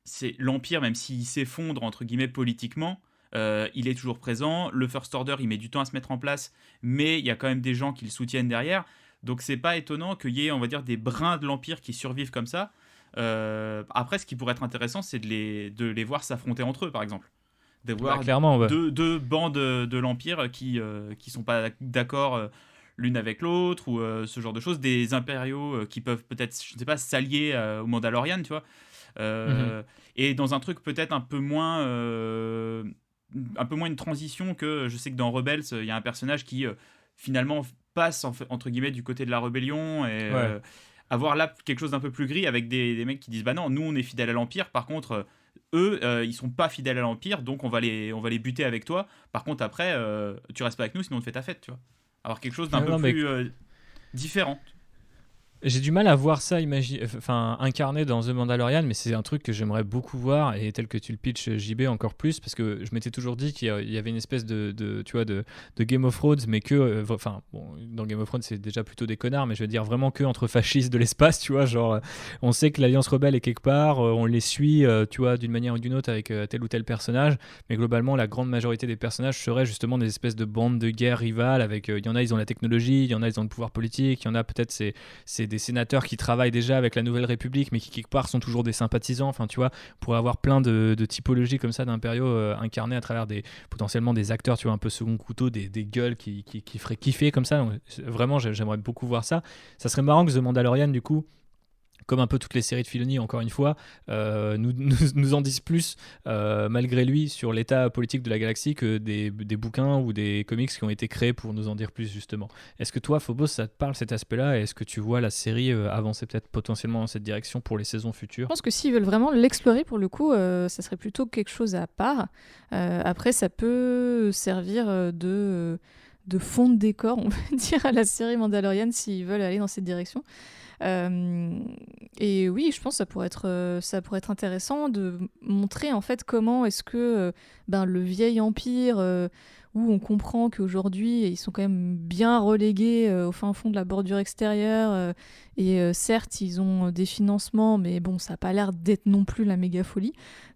c'est l'Empire, même s'il s'effondre, entre guillemets, politiquement, il est toujours présent. Le First Order, il met du temps à se mettre en place, mais il y a quand même des gens qui le soutiennent derrière. Donc c'est pas étonnant qu'il y ait, on va dire, des brins de l'Empire qui survivent comme ça. Après, ce qui pourrait être intéressant, c'est de les voir s'affronter entre eux, par exemple. De voir deux bandes de l'Empire qui sont pas d'accord l'une avec l'autre, ou ce genre de choses. Des impériaux qui peuvent peut-être, je ne sais pas, s'allier aux Mandalorian, tu vois. Et dans un truc peut-être un peu moins une transition, que je sais que dans Rebels, il y a un personnage qui finalement passe entre guillemets du côté de la rébellion, et avoir là quelque chose d'un peu plus gris avec des mecs qui disent bah non, nous on est fidèles à l'Empire, par contre eux ils sont pas fidèles à l'Empire, donc on va les buter avec toi, par contre après tu restes pas avec nous sinon on te fait ta fête, tu vois. Alors quelque chose d'un peu plus différent. J'ai du mal à voir ça incarné dans The Mandalorian, mais c'est un truc que j'aimerais beaucoup voir, et tel que tu le pitches, JB, encore plus, parce que je m'étais toujours dit qu'il y avait une espèce de Game of Thrones, mais que, dans Game of Thrones c'est déjà plutôt des connards, mais je veux dire vraiment que entre fascistes de l'espace, tu vois, genre on sait que l'Alliance Rebelle est quelque part, on les suit, tu vois, d'une manière ou d'une autre avec tel ou tel personnage, mais globalement la grande majorité des personnages seraient justement des espèces de bandes de guerre rivales, avec, il y en a ils ont la technologie, il y en a ils ont le pouvoir politique, il y en a peut-être c'est des sénateurs qui travaillent déjà avec la Nouvelle République, mais qui quelque part sont toujours des sympathisants. Enfin, tu vois, on pourrait avoir plein de typologies comme ça d'impériaux incarnés à travers potentiellement des acteurs, tu vois, un peu second couteau, des gueules qui feraient kiffer comme ça. Donc, vraiment, j'aimerais beaucoup voir ça. Ça serait marrant que The Mandalorian, du coup, comme un peu toutes les séries de Filoni, encore une fois, nous en disent plus, malgré lui, sur l'état politique de la galaxie que des bouquins ou des comics qui ont été créés pour nous en dire plus, justement. Est-ce que toi, Phobos, ça te parle, cet aspect-là, et est-ce que tu vois la série avancer peut-être potentiellement dans cette direction pour les saisons futures ? Je pense que s'ils veulent vraiment l'explorer, pour le coup, ça serait plutôt quelque chose à part. Après, ça peut servir de fond de décor, on va dire, à la série Mandalorian, s'ils veulent aller dans cette direction. Et oui, je pense que ça pourrait être intéressant de montrer en fait comment est-ce que le vieil empire, où on comprend qu'aujourd'hui ils sont quand même bien relégués au fin fond de la bordure extérieure, et certes ils ont des financements, mais bon, ça n'a pas l'air d'être non plus la méga folie.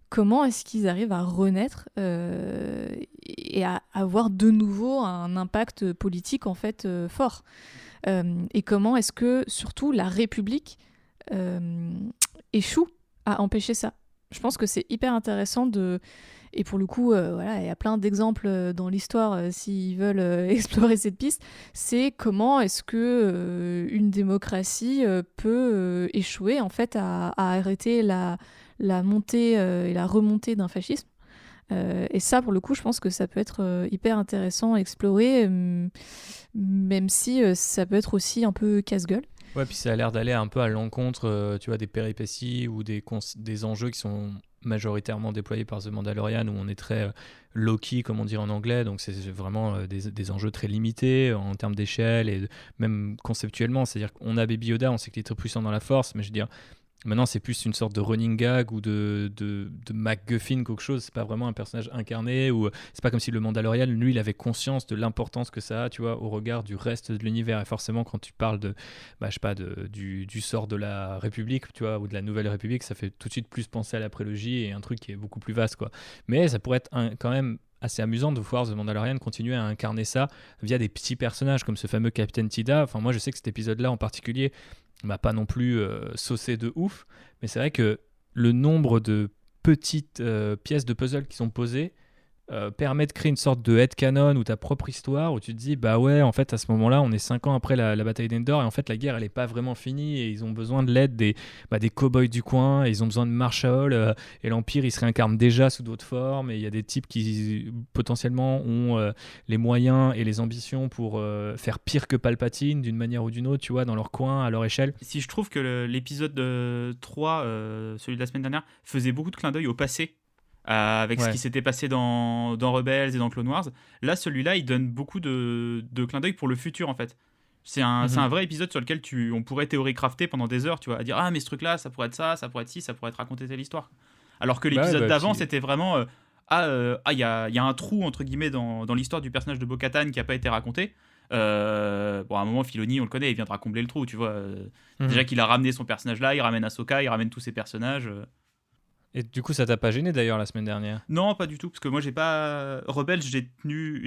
Comment est-ce qu'ils arrivent à renaître et à avoir de nouveau un impact politique en fait fort, et comment est-ce que surtout la République échoue à empêcher ça. Je pense que c'est hyper intéressant et pour le coup, il y a plein d'exemples dans l'histoire s'ils veulent explorer cette piste. C'est comment est-ce que une démocratie peut échouer en fait à arrêter la montée et la remontée d'un fascisme. Et ça, pour le coup, je pense que ça peut être hyper intéressant à explorer, même si ça peut être aussi un peu casse-gueule. Ouais, puis ça a l'air d'aller un peu à l'encontre, tu vois, des péripéties ou des enjeux qui sont majoritairement déployés par The Mandalorian, où on est très low-key, comme on dit en anglais, donc c'est vraiment des enjeux très limités en termes d'échelle et même conceptuellement. C'est-à-dire qu'on a Baby Yoda, on sait qu'il est très puissant dans la force, mais je veux dire, maintenant, c'est plus une sorte de running gag ou de MacGuffin, quelque chose. C'est pas vraiment un personnage incarné, ou c'est pas comme si le Mandalorian, lui, il avait conscience de l'importance que ça a, tu vois, au regard du reste de l'univers. Et forcément, quand tu parles du sort de la République, tu vois, ou de la Nouvelle République, ça fait tout de suite plus penser à la prélogie et un truc qui est beaucoup plus vaste, quoi. Mais ça pourrait être quand même assez amusant de voir The Mandalorian continuer à incarner ça via des petits personnages comme ce fameux Captain Tida. Enfin, moi, je sais que cet épisode-là en particulier m'a pas non plus saucé de ouf, mais c'est vrai que le nombre de petites pièces de puzzle qui sont posées permet de créer une sorte de headcanon ou ta propre histoire où tu te dis bah ouais en fait à ce moment-là on est 5 ans après la bataille d'Endor et en fait la guerre elle est pas vraiment finie et ils ont besoin de l'aide des cow-boys du coin et ils ont besoin de Marshall et l'Empire il se réincarne déjà sous d'autres formes et il y a des types qui potentiellement ont les moyens et les ambitions pour faire pire que Palpatine d'une manière ou d'une autre, tu vois, dans leur coin, à leur échelle. Si je trouve que l'épisode 3, celui de la semaine dernière, faisait beaucoup de clins d'œil au passé, avec ce qui s'était passé dans Rebels et dans Clone Wars, là, celui-là, il donne beaucoup de clins d'œil pour le futur, en fait. C'est un vrai épisode sur lequel on pourrait théorie-crafter pendant des heures, tu vois, à dire « Ah, mais ce truc-là, ça pourrait être ça pourrait être ci, ça pourrait être raconter telle histoire. » Alors que l'épisode d'avant, c'était vraiment il y a un trou, entre guillemets, dans l'histoire du personnage de Bo-Katan qui n'a pas été raconté. Bon, à un moment, Filoni, on le connaît, il viendra combler le trou, tu vois. Déjà qu'il a ramené son personnage là, il ramène Ahsoka, il ramène tous ses personnages. Et du coup, ça t'a pas gêné d'ailleurs la semaine dernière? Non, pas du tout, parce que moi, j'ai pas. Rebels, j'ai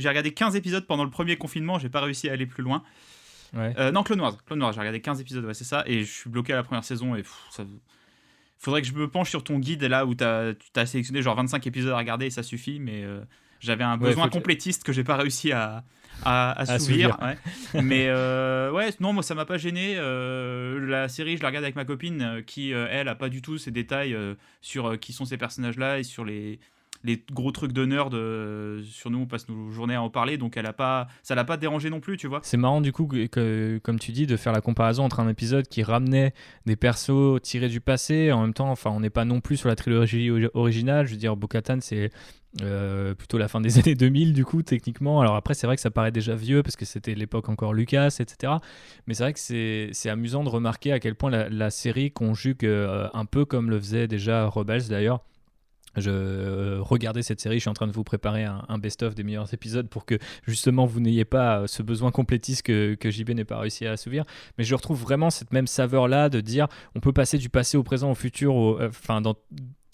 regardé 15 épisodes pendant le premier confinement, j'ai pas réussi à aller plus loin. Ouais. Non, Clone Wars, j'ai regardé 15 épisodes, ouais, c'est ça, et je suis bloqué à la première saison, et ça. Faudrait que je me penche sur ton guide là où tu as sélectionné genre 25 épisodes à regarder et ça suffit, mais j'avais un besoin complétiste que j'ai pas réussi à assouvir. Ouais. Mais ouais, non, moi ça m'a pas gêné. La série, je la regarde avec ma copine qui, elle, a pas du tout ces détails sur qui sont ces personnages là et sur les gros trucs de nerd sur nous, on passe nos journées à en parler, donc ça l'a pas dérangé non plus, tu vois. C'est marrant du coup que, comme tu dis, de faire la comparaison entre un épisode qui ramenait des persos tirés du passé, en même temps, enfin, on n'est pas non plus sur la trilogie originale, je veux dire, Bo-Katan c'est plutôt la fin des années 2000 du coup techniquement, alors après c'est vrai que ça paraît déjà vieux parce que c'était l'époque encore Lucas, etc., mais c'est vrai que c'est amusant de remarquer à quel point la série conjugue un peu comme le faisait déjà Rebels d'ailleurs. Je regardais cette série, je suis en train de vous préparer un best-of des meilleurs épisodes pour que justement vous n'ayez pas ce besoin complétiste que JB n'ait pas réussi à assouvir, mais je retrouve vraiment cette même saveur là de dire on peut passer du passé au présent au futur,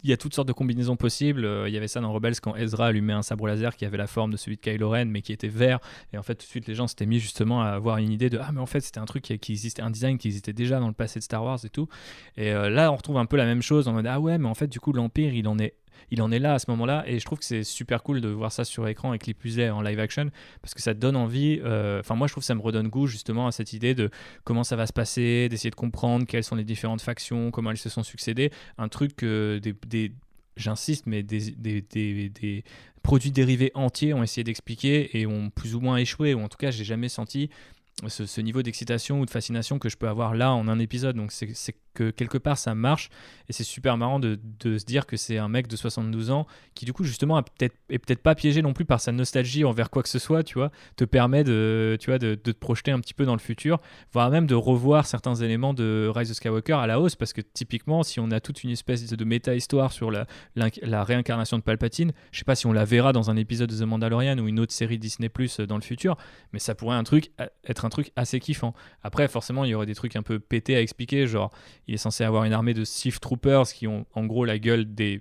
il y a toutes sortes de combinaisons possibles. Il y avait ça dans Rebels quand Ezra allumait un sabre laser qui avait la forme de celui de Kylo Ren mais qui était vert, et en fait tout de suite les gens s'étaient mis justement à avoir une idée de mais en fait c'était un truc qui existait, un design qui existait déjà dans le passé de Star Wars et tout, et là on retrouve un peu la même chose en mode ouais mais en fait du coup l'Empire il en est là à ce moment-là, et je trouve que c'est super cool de voir ça sur écran avec les plus en live action parce que ça te donne envie, moi je trouve que ça me redonne goût justement à cette idée de comment ça va se passer, d'essayer de comprendre quelles sont les différentes factions, comment elles se sont succédées, un truc que j'insiste, mais des produits dérivés entiers ont essayé d'expliquer et ont plus ou moins échoué, ou en tout cas j'ai jamais senti ce niveau d'excitation ou de fascination que je peux avoir là en un épisode. Donc c'est que quelque part ça marche, et c'est super marrant de se dire que c'est un mec de 72 ans qui du coup justement est peut-être pas piégé non plus par sa nostalgie envers quoi que ce soit, tu vois, te permet de te projeter un petit peu dans le futur, voire même de revoir certains éléments de Rise of Skywalker à la hausse, parce que typiquement si on a toute une espèce de méta-histoire sur la réincarnation de Palpatine, je sais pas si on la verra dans un épisode de The Mandalorian ou une autre série Disney Plus dans le futur, mais ça pourrait être un truc assez kiffant. Après forcément il y aurait des trucs un peu pétés à expliquer, genre il est censé avoir une armée de Sith Troopers qui ont en gros la gueule des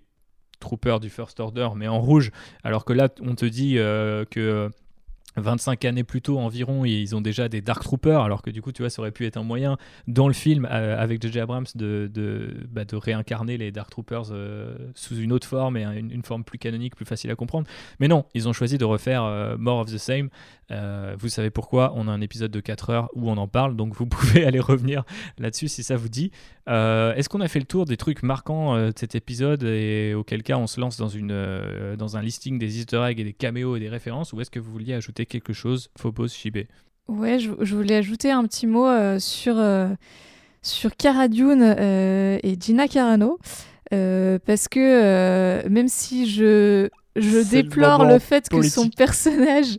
Troopers du First Order mais en rouge, alors que là on te dit que 25 années plus tôt environ, ils ont déjà des Dark Troopers, alors que du coup, tu vois, ça aurait pu être un moyen dans le film avec J.J. Abrams de réincarner les Dark Troopers sous une autre forme et une forme plus canonique, plus facile à comprendre. Mais non, ils ont choisi de refaire More of the Same. Vous savez pourquoi, on a un épisode de 4 heures où on en parle, donc vous pouvez aller revenir là-dessus si ça vous dit. Est-ce qu'on a fait le tour des trucs marquants de cet épisode, et auquel cas on se lance dans un listing des easter eggs et des caméos et des références, ou est-ce que vous vouliez ajouter quelque chose, Phobos, JB? Ouais, je voulais ajouter un petit mot sur Cara Dune et Gina Carano, parce que même si je déplore le fait que son personnage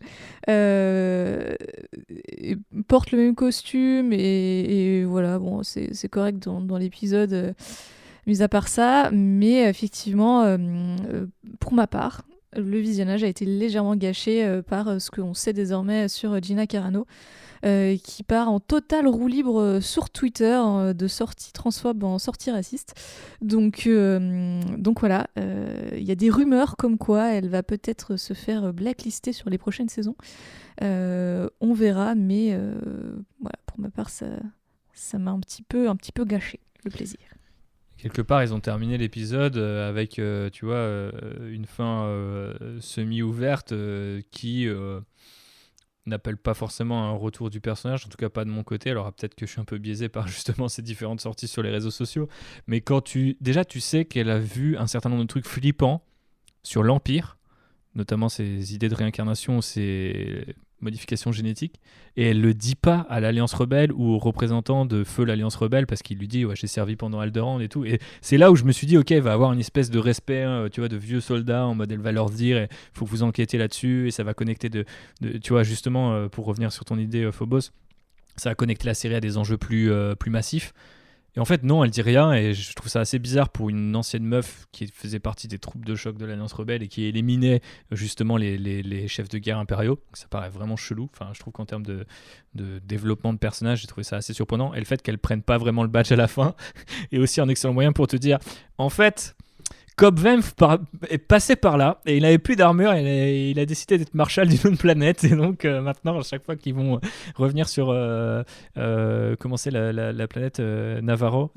porte le même costume et voilà, bon, c'est correct dans l'épisode, mis à part ça, mais effectivement, pour ma part, le visionnage a été légèrement gâché par ce qu'on sait désormais sur Gina Carano, qui part en total roue libre sur Twitter, de sortie transphobe en sortie raciste. Donc voilà, il y a des rumeurs comme quoi elle va peut-être se faire blacklister sur les prochaines saisons. On verra, mais voilà, pour ma part, ça m'a un petit peu gâché le plaisir. quelque part, ils ont terminé l'épisode avec, tu vois, une fin semi-ouverte qui n'appelle pas forcément un retour du personnage, en tout cas pas de mon côté. Alors peut-être que je suis un peu biaisé par justement ces différentes sorties sur les réseaux sociaux, mais quand tu sais qu'elle a vu un certain nombre de trucs flippants sur l'Empire, notamment ces idées de réincarnation, ces modifications génétiques, et elle le dit pas à l'Alliance Rebelle ou aux représentants de feu l'Alliance Rebelle, parce qu'il lui dit ouais, j'ai servi pendant Alderaan et tout, et c'est là où je me suis dit ok, il va avoir une espèce de respect, tu vois, de vieux soldats, en mode elle va leur dire il faut que vous enquêtez là-dessus, et ça va connecter tu vois, justement, pour revenir sur ton idée Phobos, ça va connecter la série à des enjeux plus massifs. Et en fait, non, elle dit rien, et je trouve ça assez bizarre pour une ancienne meuf qui faisait partie des troupes de choc de l'Alliance Rebelle et qui éliminait justement les chefs de guerre impériaux. Donc ça paraît vraiment chelou. Enfin, je trouve qu'en termes de développement de personnage, j'ai trouvé ça assez surprenant. Et le fait qu'elle prenne pas vraiment le badge à la fin est aussi un excellent moyen pour te dire, en fait, Cobb Vanth est passé par là et il n'avait plus d'armure et il a décidé d'être marshal d'une autre planète, et donc maintenant à chaque fois qu'ils vont revenir sur comment c'est la planète Nevarro,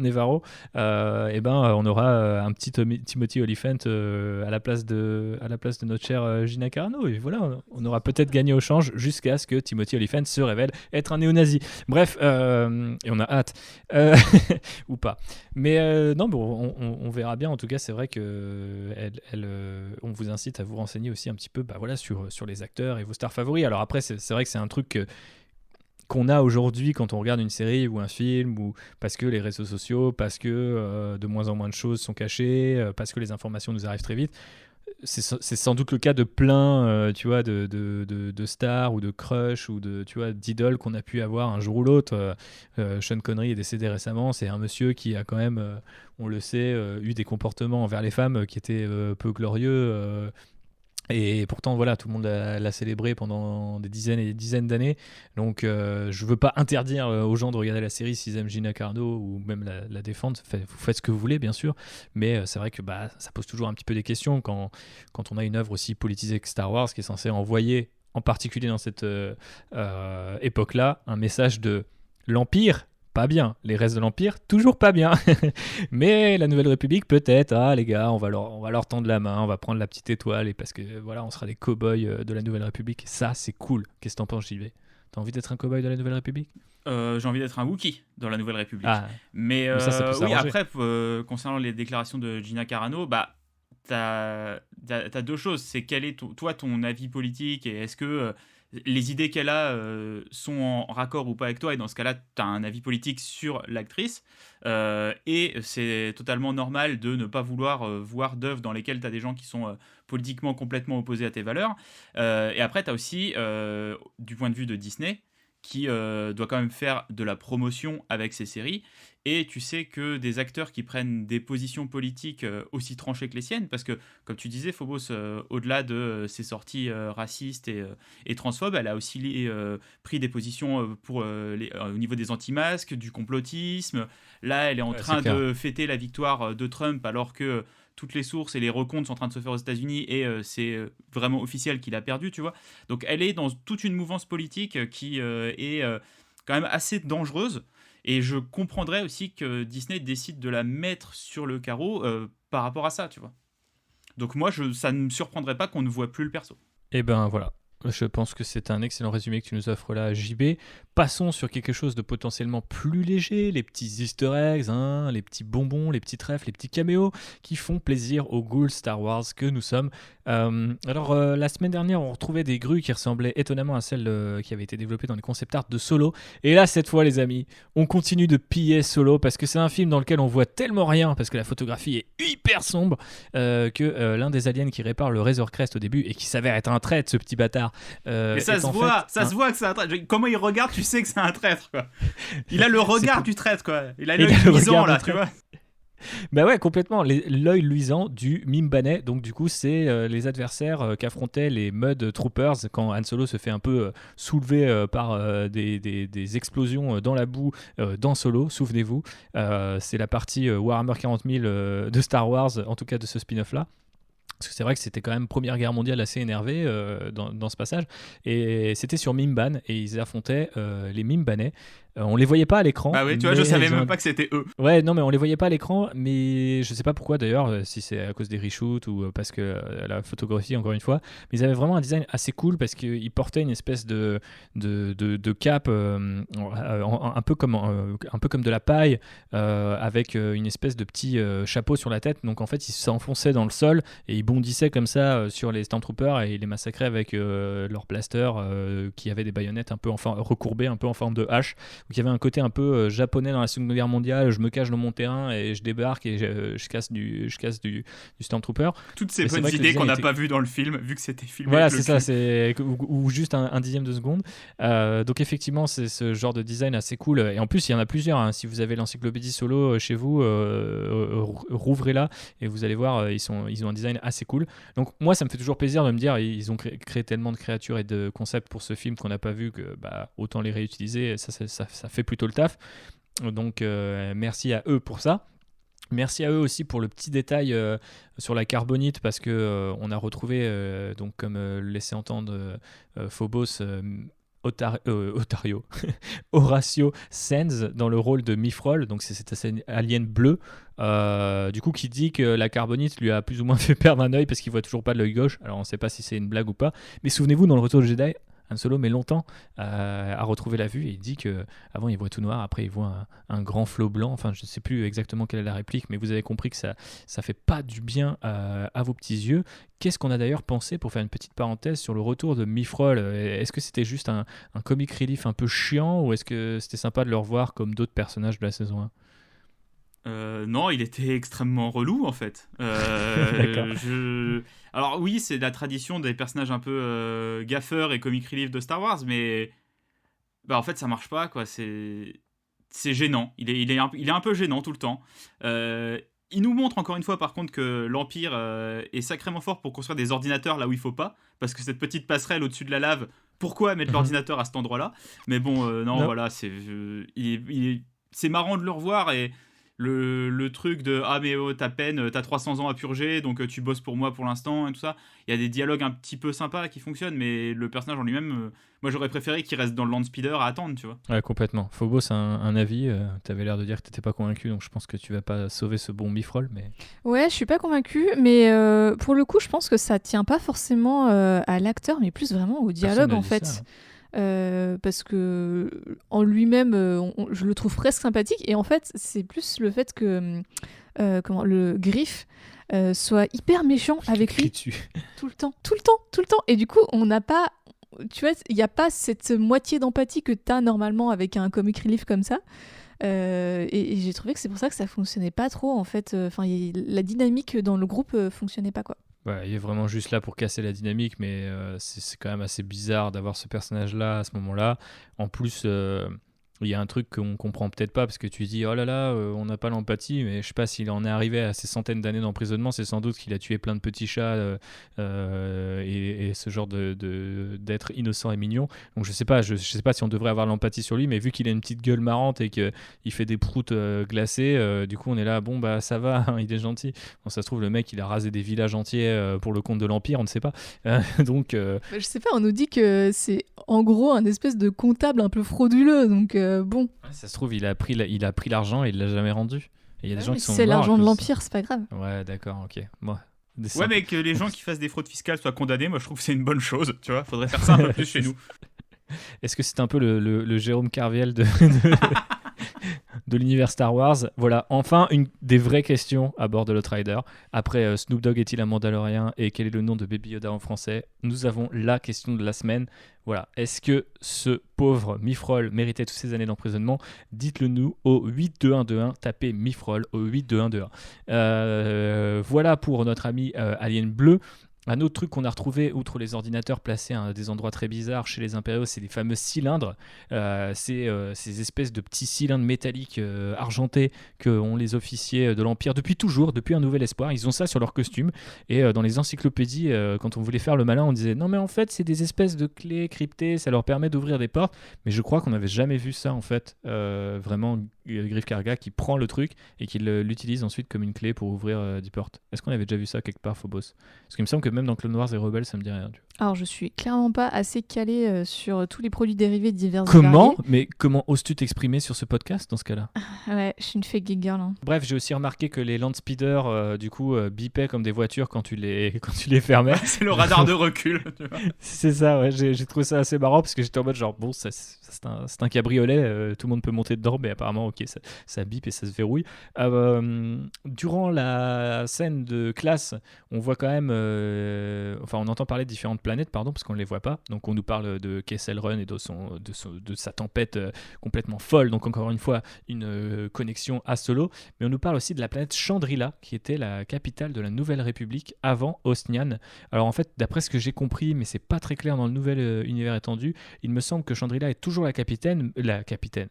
et ben on aura un petit Timothy Olyphant à la place de notre cher Gina Carano, et voilà, on aura peut-être gagné au change jusqu'à ce que Timothy Olyphant se révèle être un néo-nazi. Bref, et on a hâte ou pas, mais non, bon, on verra bien. En tout cas, c'est vrai que on vous incite à vous renseigner aussi un petit peu voilà, sur les acteurs et vos stars favoris. Alors après, c'est vrai que c'est un truc qu'on a aujourd'hui quand on regarde une série ou un film, ou parce que les réseaux sociaux, parce que de moins en moins de choses sont cachées, parce que les informations nous arrivent très vite. C'est sans doute le cas de plein tu vois, de stars ou de crush ou tu vois, d'idoles qu'on a pu avoir un jour ou l'autre. Sean Connery est décédé récemment. C'est un monsieur qui a quand même, on le sait, eu des comportements envers les femmes qui étaient peu glorieux. Et pourtant, voilà, tout le monde l'a célébré pendant des dizaines et des dizaines d'années. Donc, je veux pas interdire aux gens de regarder la série s'ils aiment Gina Carano ou même la défendre. Vous faites ce que vous voulez, bien sûr. Mais c'est vrai que ça pose toujours un petit peu des questions quand on a une œuvre aussi politisée que Star Wars, qui est censée envoyer, en particulier dans cette époque-là, un message de l'Empire. Pas bien. Les restes de l'Empire, toujours pas bien. Mais la Nouvelle République, peut-être. Ah, les gars, on va leur tendre la main, on va prendre la petite étoile, et parce que voilà, on sera des cow-boys de la Nouvelle République. Ça, c'est cool. Qu'est-ce que t'en penses, JV ? T'as envie d'être un cow-boy de la Nouvelle République ? J'ai envie d'être un Wookie dans la Nouvelle République. Ah, mais ça peut oui, s'arranger. après, concernant les déclarations de Gina Carano, t'as deux choses. C'est quel est toi ton avis politique, et est-ce que les idées qu'elle a sont en raccord ou pas avec toi, et dans ce cas-là, tu as un avis politique sur l'actrice, et c'est totalement normal de ne pas vouloir voir d'œuvres dans lesquelles tu as des gens qui sont politiquement complètement opposés à tes valeurs. Et après, tu as aussi, du point de vue de Disney, qui doit quand même faire de la promotion avec ses séries, et tu sais que des acteurs qui prennent des positions politiques aussi tranchées que les siennes, parce que, comme tu disais, Phobos, au-delà de ses sorties racistes et transphobes, elle a aussi pris des positions au niveau des anti-masques, du complotisme. Là, elle est en train de fêter la victoire de Trump, alors que toutes les sources et les recomptes sont en train de se faire aux États-Unis, et c'est vraiment officiel qu'il a perdu, tu vois. Donc elle est dans toute une mouvance politique qui est quand même assez dangereuse, et je comprendrais aussi que Disney décide de la mettre sur le carreau par rapport à ça, tu vois. Donc moi, ça ne me surprendrait pas qu'on ne voit plus le perso. Et ben voilà. Je pense que c'est un excellent résumé que tu nous offres là, JB. Passons sur quelque chose de potentiellement plus léger, les petits easter eggs, les petits bonbons, les petits trèfles, les petits caméos qui font plaisir aux ghouls Star Wars que nous sommes. Alors, la semaine dernière, on retrouvait des grues qui ressemblaient étonnamment à celles qui avaient été développées dans les concept art de Solo. Et là, cette fois, les amis, on continue de piller Solo, parce que c'est un film dans lequel on voit tellement rien, parce que la photographie est hyper sombre, que l'un des aliens qui répare le Razor Crest au début, et qui s'avère être un traître, ce petit bâtard. Mais ça se voit que c'est un traître. Comment il regarde, tu sais que c'est un traître, quoi. Il a le regard du traître, quoi. Il a l'œil luisant, là, tu vois. Bah ouais, complètement, l'œil luisant du Mimbanais. Donc du coup, c'est les adversaires qu'affrontaient les Mud Troopers quand Han Solo se fait un peu soulever par des explosions dans la boue dans Solo, souvenez-vous. C'est la partie Warhammer 40 000 de Star Wars, en tout cas de ce spin-off là. Parce que c'est vrai que c'était quand même Première Guerre mondiale assez énervé dans ce passage. Et c'était sur Mimban, et ils affrontaient les Mimbanais. On les voyait pas à l'écran. Bah oui, tu vois, je savais même pas que c'était eux. Ouais, non, mais on les voyait pas à l'écran, mais je sais pas pourquoi d'ailleurs, si c'est à cause des reshoots ou parce que la photographie, encore une fois. Mais ils avaient vraiment un design assez cool parce qu'ils portaient une espèce de cape un peu comme de la paille avec une espèce de petit chapeau sur la tête. Donc en fait, ils s'enfonçaient dans le sol et ils bondissaient comme ça sur les Stormtroopers et ils les massacraient avec leurs blasters qui avaient des baïonnettes un peu recourbées, un peu en forme de hache. Donc il y avait un côté un peu japonais dans la Seconde Guerre mondiale. Je me cache dans mon terrain et je débarque et je casse du Stormtrooper. Toutes ces bonnes idées qu'on n'a pas vues dans le film, vu que c'était filmé. Voilà, c'est ça, ou juste un dixième de seconde. Donc effectivement, c'est ce genre de design assez cool. Et en plus, il y en a plusieurs. Hein. Si vous avez l'encyclopédie Solo chez vous, rouvrez-la et vous allez voir, ils ont un design assez cool. Donc moi, ça me fait toujours plaisir de me dire, ils ont créé tellement de créatures et de concepts pour ce film qu'on n'a pas vu que autant les réutiliser. Ça fait plutôt le taf. Donc merci à eux pour ça. Merci à eux aussi pour le petit détail sur la carbonite parce que on a retrouvé donc comme le laissait entendre Phobos Horatio Sands dans le rôle de Mifrol, donc c'est cet alien bleu du coup qui dit que la carbonite lui a plus ou moins fait perdre un œil parce qu'il voit toujours pas de l'œil gauche. Alors on sait pas si c'est une blague ou pas, mais souvenez-vous dans le Retour de Jedi, Han Solo met longtemps à retrouver la vue et il dit que avant il voit tout noir, après il voit un grand flot blanc. Enfin, je ne sais plus exactement quelle est la réplique, mais vous avez compris que ça fait pas du bien à vos petits yeux. Qu'est-ce qu'on a d'ailleurs pensé, pour faire une petite parenthèse, sur le retour de Mifrol? Est-ce que c'était juste un comic relief un peu chiant ou est-ce que c'était sympa de le revoir comme d'autres personnages de la saison 1? Non, il était extrêmement relou en fait. Alors oui, c'est la tradition des personnages un peu gaffeurs et comic relief de Star Wars, mais en fait ça marche pas quoi. C'est gênant. Il est un peu gênant tout le temps. Il nous montre encore une fois par contre que l'Empire est sacrément fort pour construire des ordinateurs là où il faut pas, parce que cette petite passerelle au-dessus de la lave, pourquoi mettre l'ordinateur à cet endroit-là? Mais bon, non, voilà, c'est marrant de le revoir et le truc de ah mais t'as 300 ans à purger donc tu bosses pour moi pour l'instant et tout ça, il y a des dialogues un petit peu sympas qui fonctionnent, mais le personnage en lui-même moi j'aurais préféré qu'il reste dans le Landspeeder à attendre, tu vois. Ouais, complètement. Phobos, un avis, t'avais l'air de dire que t'étais pas convaincu, donc je pense que tu vas pas sauver ce bon Mifrol, mais... Ouais, je suis pas convaincue, mais pour le coup je pense que ça tient pas forcément à l'acteur, mais plus vraiment au dialogue en fait. Ça, hein. Parce que en lui-même je le trouve presque sympathique, et en fait c'est plus le fait que le Griff soit hyper méchant avec lui tout le temps, et du coup on n'a pas, tu vois, il n'y a pas cette moitié d'empathie que tu as normalement avec un comic relief comme ça. Et j'ai trouvé que c'est pour ça que ça fonctionnait pas trop en fait. La dynamique dans le groupe fonctionnait pas, quoi. Ouais, il est vraiment juste là pour casser la dynamique, mais c'est quand même assez bizarre d'avoir ce personnage-là à ce moment-là. En plus, il y a un truc qu'on comprend peut-être pas, parce que tu dis oh là là, on n'a pas l'empathie, mais je sais pas s'il en est arrivé à ces centaines d'années d'emprisonnement, c'est sans doute qu'il a tué plein de petits chats et ce genre d'être innocent et mignon. Donc je sais pas si on devrait avoir l'empathie sur lui, mais vu qu'il a une petite gueule marrante et qu'il fait des proutes glacées, du coup on est là, bon bah ça va, hein, il est gentil. Bon, ça se trouve le mec il a rasé des villages entiers pour le compte de l'Empire, on ne sait pas. Donc je sais pas, on nous dit que c'est en gros un espèce de comptable un peu frauduleux, donc bon. Ça se trouve, il a pris l'argent et il l'a jamais rendu. Et il y a des gens qui sont c'est l'argent de l'Empire, c'est pas grave. Ouais, d'accord, ok. Moi, ouais, mais que les gens qui fassent des fraudes fiscales soient condamnés, moi je trouve que c'est une bonne chose, tu vois. Faudrait faire ça un peu plus chez nous. Est-ce que c'est un peu le Jérôme Carviel de l'univers Star Wars? Voilà, enfin une des vraies questions à bord de l'Outrider. Après Snoop Dogg est-il un Mandalorien et quel est le nom de Baby Yoda en français? Nous avons la question de la semaine. Voilà, est-ce que ce pauvre Mifrol méritait toutes ces années d'emprisonnement? Dites-le nous au 82121, tapez Mifrol au 82121. Voilà pour notre ami Alien Bleu. Un autre truc qu'on a retrouvé, outre les ordinateurs placés à des endroits très bizarres chez les impériaux, c'est les fameux cylindres. Ces espèces de petits cylindres métalliques argentés qu'ont les officiers de l'Empire depuis toujours, depuis Un Nouvel Espoir. Ils ont ça sur leur costume. Et dans les encyclopédies, quand on voulait faire le malin, on disait non mais en fait c'est des espèces de clés cryptées, ça leur permet d'ouvrir des portes. Mais je crois qu'on n'avait jamais vu ça en fait. Vraiment, Griff Karga qui prend le truc et qui l'utilise ensuite comme une clé pour ouvrir des portes. Est-ce qu'on avait déjà vu ça quelque part, Phobos? Parce qu'il me semble que même dans Clone Wars et Rebels, ça me dit rien. Alors, je suis clairement pas assez calée sur tous les produits dérivés divers et Comment variés. Mais comment oses-tu t'exprimer sur ce podcast dans ce cas-là? Ouais, je suis une fake geek girl. Hein. Bref, j'ai aussi remarqué que les landspeeders, du coup, bipaient comme des voitures quand tu les fermais. C'est le radar de recul. Tu vois. C'est ça, ouais. J'ai trouvé ça assez marrant parce que j'étais en mode genre, bon, c'est un cabriolet, tout le monde peut monter dedans, mais apparemment, ok, ça bip et ça se verrouille. Durant la scène de classe, on voit quand même, enfin, on entend parler de différentes planètes, pardon, parce qu'on ne les voit pas. Donc, on nous parle de Kessel Run et de sa tempête complètement folle. Donc, encore une fois, une connexion à Solo. Mais on nous parle aussi de la planète Chandrila, qui était la capitale de la Nouvelle République avant Osnian. Alors, en fait, d'après ce que j'ai compris, mais c'est pas très clair dans le nouvel univers étendu, il me semble que Chandrila est toujours la capitaine,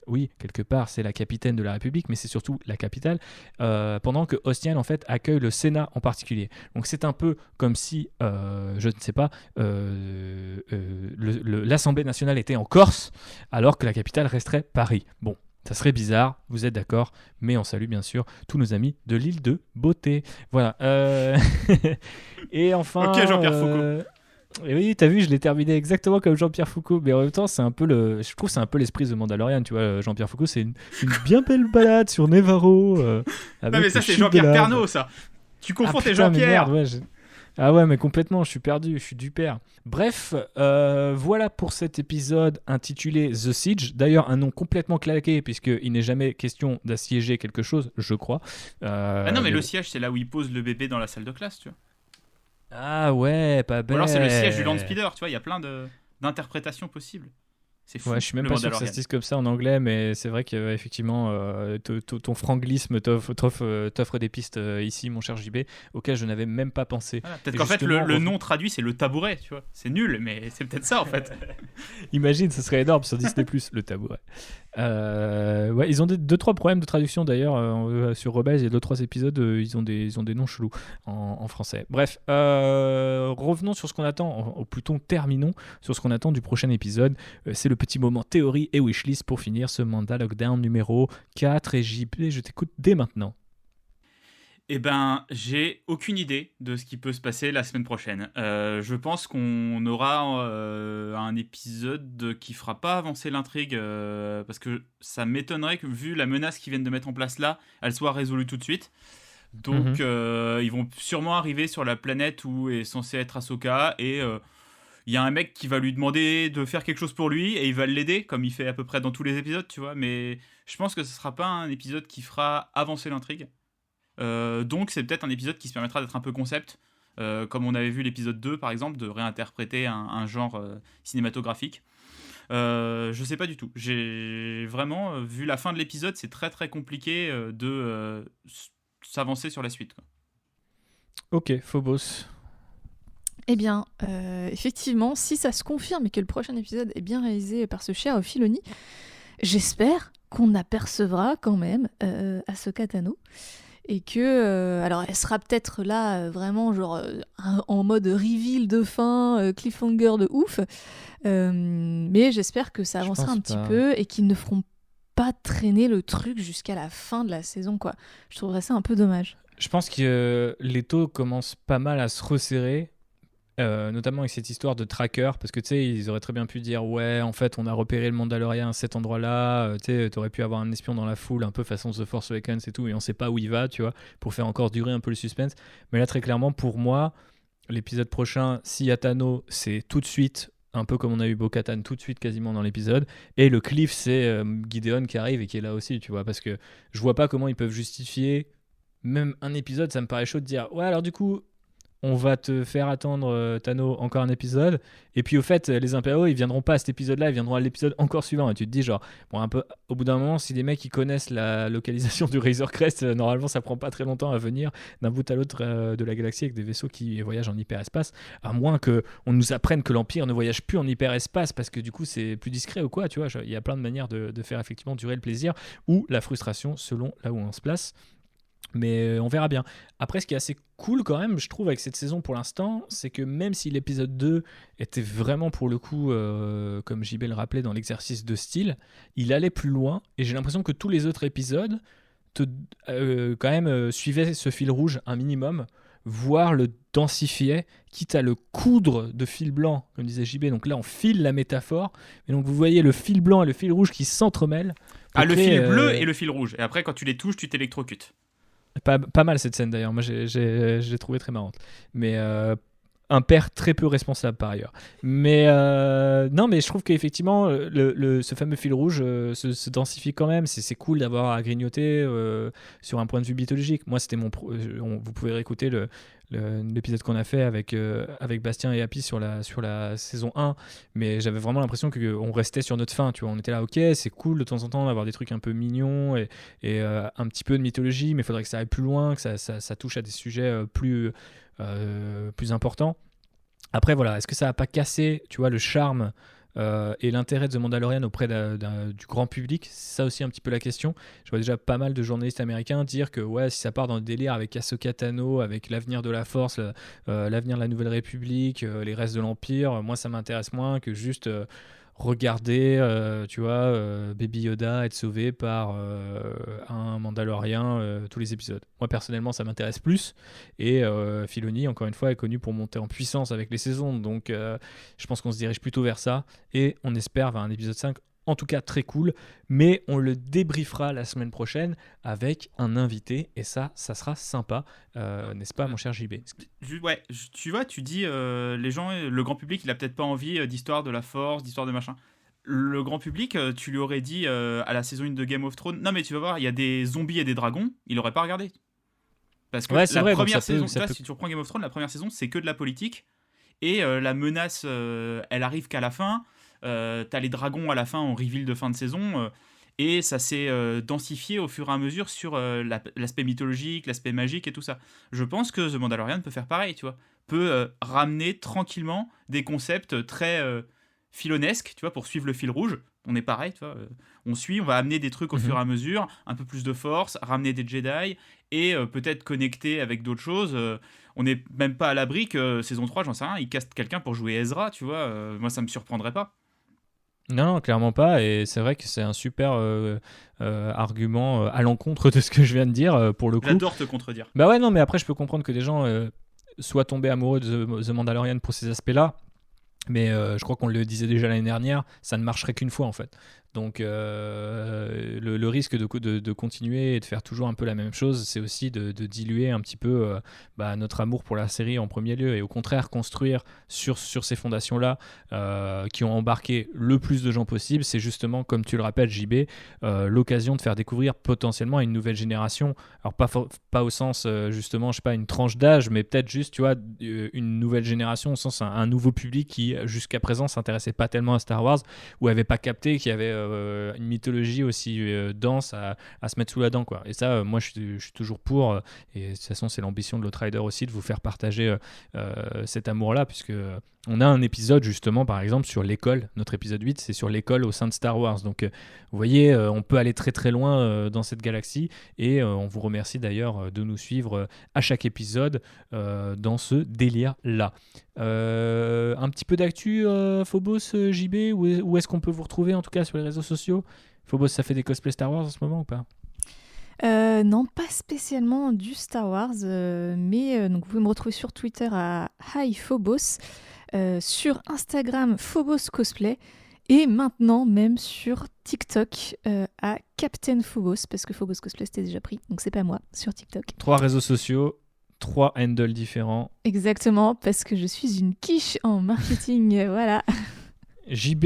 oui, quelque part, c'est la capitaine de la République, mais c'est surtout la capitale, pendant que Osnian, en fait, accueille le Sénat en particulier. Donc, c'est un peu comme si, je ne sais pas, l'Assemblée nationale était en Corse, alors que la capitale resterait Paris. Bon, ça serait bizarre, vous êtes d'accord, mais on salue bien sûr tous nos amis de l'île de Beauté. Voilà. Et enfin... Ok, Jean-Pierre Foucault. Et oui, t'as vu, je l'ai terminé exactement comme Jean-Pierre Foucault, mais en même temps, c'est un peu je trouve que c'est un peu l'esprit de Mandalorian, tu vois. Jean-Pierre Foucault, c'est une bien belle balade sur Nevarro. Non, Avec mais ça, le c'est chute Jean-Pierre de lave. Pernaut, ça. Tu confonds tes putain, mais Jean-Pierre. merde, ouais, Ah ouais, mais complètement, je suis perdu, je suis du père. Bref, voilà pour cet épisode intitulé The Siege. D'ailleurs, un nom complètement claqué, puisqu'il n'est jamais question d'assiéger quelque chose, je crois. Ah non, mais le bon. siège, c'est là où il pose le bébé dans la salle de classe, tu vois. Ah ouais, pas bête. Ou alors c'est le siège du Landspeeder, tu vois, il y a plein d'interprétations possibles. C'est fou. Ouais, je suis même le pas sûr que ça Mandalorian. se dise comme ça en anglais, mais c'est vrai qu'effectivement, ton franglisme t'offre des pistes ici, mon cher JB, auxquelles je n'avais même pas pensé. Voilà, peut-être Et qu'en fait, justement, le nom traduit, c'est le tabouret, tu vois. C'est nul, mais c'est peut-être ça, en fait. Imagine, ce serait énorme sur Disney+, le tabouret. Ouais, ils ont 2-3 problèmes de traduction d'ailleurs sur Rebels, il y a 2-3 épisodes, ils ont des noms chelous en français. Bref, revenons sur ce qu'on attend, ou plutôt terminons sur ce qu'on attend du prochain épisode. C'est le petit moment théorie et wishlist pour finir ce mandat lockdown numéro 4. Et JB, je t'écoute dès maintenant. Eh ben, j'ai aucune idée de ce qui peut se passer la semaine prochaine. Je pense qu'on aura un épisode qui fera pas avancer l'intrigue, parce que ça m'étonnerait que, vu la menace qu'ils viennent de mettre en place là, elle soit résolue tout de suite. Donc, ils vont sûrement arriver sur la planète où est censé être Ahsoka, et il y a un mec qui va lui demander de faire quelque chose pour lui, et il va l'aider, comme il fait à peu près dans tous les épisodes, tu vois. Mais je pense que ce sera pas un épisode qui fera avancer l'intrigue. Donc c'est peut-être un épisode qui se permettra d'être un peu concept, comme on avait vu l'épisode 2 par exemple, de réinterpréter un genre cinématographique. Je sais pas du tout. J'ai vraiment vu la fin de l'épisode, c'est très très compliqué de s'avancer sur la suite, quoi. Ok, Phobos. Eh bien, effectivement, si ça se confirme et que le prochain épisode est bien réalisé par ce cher Filoni, j'espère qu'on apercevra quand même Ahsoka Tano. Et que, alors elle sera peut-être là vraiment genre en mode reveal de fin, cliffhanger de ouf, mais j'espère que ça avancera un petit peu et qu'ils ne feront pas traîner le truc jusqu'à la fin de la saison, quoi. Je trouverais ça un peu dommage. Je pense que les taux commencent pas mal à se resserrer. Notamment avec cette histoire de tracker, parce que tu sais, ils auraient très bien pu dire ouais, en fait, on a repéré le Mandalorian à cet endroit-là, tu sais, t'aurais pu avoir un espion dans la foule, un peu façon The Force Awakens et tout, et on sait pas où il va, tu vois, pour faire encore durer un peu le suspense. Mais là, très clairement, pour moi, l'épisode prochain, si y a Tano, c'est tout de suite, un peu comme on a eu Bo-Katan tout de suite quasiment dans l'épisode, et le cliff, c'est Gideon qui arrive et qui est là aussi, tu vois, parce que je vois pas comment ils peuvent justifier même un épisode. Ça me paraît chaud de dire ouais, alors du coup on va te faire attendre, Tano, encore un épisode, et puis au fait les impériaux ils viendront pas à cet épisode là, ils viendront à l'épisode encore suivant, et tu te dis genre bon, un peu au bout d'un moment, si les mecs ils connaissent la localisation du Razor Crest, normalement ça prend pas très longtemps à venir d'un bout à l'autre de la galaxie avec des vaisseaux qui voyagent en hyperespace, à moins que on nous apprenne que l'Empire ne voyage plus en hyperespace parce que du coup c'est plus discret ou quoi, tu vois. Il y a plein de manières de faire effectivement durer le plaisir ou la frustration selon là où on se place. Mais on verra bien. Après, ce qui est assez cool quand même, je trouve, avec cette saison pour l'instant, c'est que même si l'épisode 2 était vraiment pour le coup, comme JB le rappelait, dans l'exercice de style, il allait plus loin, et j'ai l'impression que tous les autres épisodes quand même suivaient ce fil rouge un minimum, voire le densifier, quitte à le coudre de fil blanc, comme disait JB. Donc là, on file la métaphore. Et donc, vous voyez le fil blanc et le fil rouge qui s'entremêlent. Le fil bleu et le fil rouge. Et après, quand tu les touches, tu t'électrocutes. Pas mal cette scène d'ailleurs. Moi, j'ai trouvé très marrante. Mais un père très peu responsable par ailleurs. Mais non, mais je trouve qu'effectivement, ce fameux fil rouge se densifie quand même. C'est cool d'avoir à grignoter sur un point de vue mythologique. Moi, c'était vous pouvez réécouter l'épisode qu'on a fait avec Bastien et Happy sur la saison 1, mais j'avais vraiment l'impression qu'on restait sur notre fin, tu vois. On était là, ok, c'est cool de temps en temps d'avoir des trucs un peu mignons et un petit peu de mythologie, mais il faudrait que ça aille plus loin, que ça touche à des sujets plus importants. Après, voilà, est-ce que ça va pas casser, tu vois, le charme et l'intérêt de The Mandalorian auprès du grand public? C'est ça aussi un petit peu la question. Je vois déjà pas mal de journalistes américains dire que ouais, si ça part dans le délire avec Ahsoka Tano, avec l'avenir de la Force, l'avenir de la Nouvelle République, les restes de l'Empire, moi ça m'intéresse moins que juste regarder, tu vois, Baby Yoda être sauvé par un Mandalorien tous les épisodes. Moi personnellement ça m'intéresse plus, et Filoni encore une fois est connu pour monter en puissance avec les saisons, donc je pense qu'on se dirige plutôt vers ça, et on espère vers un épisode 5 en tout cas très cool, mais on le débriefera la semaine prochaine avec un invité, et ça sera sympa, n'est-ce pas mon cher JB? Ouais, tu vois, tu dis les gens, le grand public, il a peut-être pas envie d'histoire de la Force, d'histoire de machin. Le grand public, tu lui aurais dit à la saison 1 de Game of Thrones, non mais tu vas voir, il y a des zombies et des dragons, il aurait pas regardé. Parce que ouais, la première saison, si tu reprends Game of Thrones, la première saison, c'est que de la politique, et la menace, elle arrive qu'à la fin. T'as les dragons à la fin en reveal de fin de saison, et ça s'est densifié au fur et à mesure sur l'aspect mythologique, l'aspect magique et tout ça. Je pense que The Mandalorian peut faire pareil, tu vois, peut ramener tranquillement des concepts très filonesques, tu vois, pour suivre le fil rouge. On est pareil, tu vois, on va amener des trucs au fur et à mesure, un peu plus de force, ramener des Jedi, et peut-être connecter avec d'autres choses. On n'est même pas à l'abri que saison 3, j'en sais rien, ils castent quelqu'un pour jouer Ezra, tu vois, moi ça me surprendrait pas. Non, clairement pas, et c'est vrai que c'est un super argument à l'encontre de ce que je viens de dire, pour le coup. J'adore te contredire. Bah ouais, non, mais après je peux comprendre que des gens soient tombés amoureux de The Mandalorian pour ces aspects-là, mais je crois qu'on le disait déjà l'année dernière, ça ne marcherait qu'une fois en fait. Donc le risque de continuer et de faire toujours un peu la même chose, c'est aussi de diluer un petit peu notre amour pour la série en premier lieu, et au contraire construire sur ces fondations-là qui ont embarqué le plus de gens possible. C'est justement, comme tu le rappelles JB, l'occasion de faire découvrir potentiellement à une nouvelle génération, alors pas au sens justement, je sais pas, une tranche d'âge, mais peut-être juste, tu vois, une nouvelle génération au sens un nouveau public qui jusqu'à présent s'intéressait pas tellement à Star Wars, ou avait pas capté qu'il y avait une mythologie aussi dense à se mettre sous la dent, quoi. Et ça, moi je suis toujours pour, et de toute façon c'est l'ambition de l'Outrider aussi, de vous faire partager cet amour-là, puisque on a un épisode justement par exemple sur l'école. Notre épisode 8, c'est sur l'école au sein de Star Wars, donc vous voyez, on peut aller très très loin dans cette galaxie, et on vous remercie d'ailleurs de nous suivre à chaque épisode dans ce délire-là. Un petit peu d'actu, Phobos, JB, où est-ce qu'on peut vous retrouver en tout cas sur les réseaux sociaux? Phobos, ça fait des cosplays Star Wars en ce moment ou pas? Non, pas spécialement du Star Wars, mais donc vous pouvez me retrouver sur Twitter à HiPhobos, sur Instagram Phobos Cosplay, et maintenant même sur TikTok à Captain Phobos, parce que Phobos Cosplay c'était déjà pris, donc c'est pas moi sur TikTok. 3 réseaux sociaux, 3 handles différents. Exactement, parce que je suis une quiche en marketing, voilà. JB,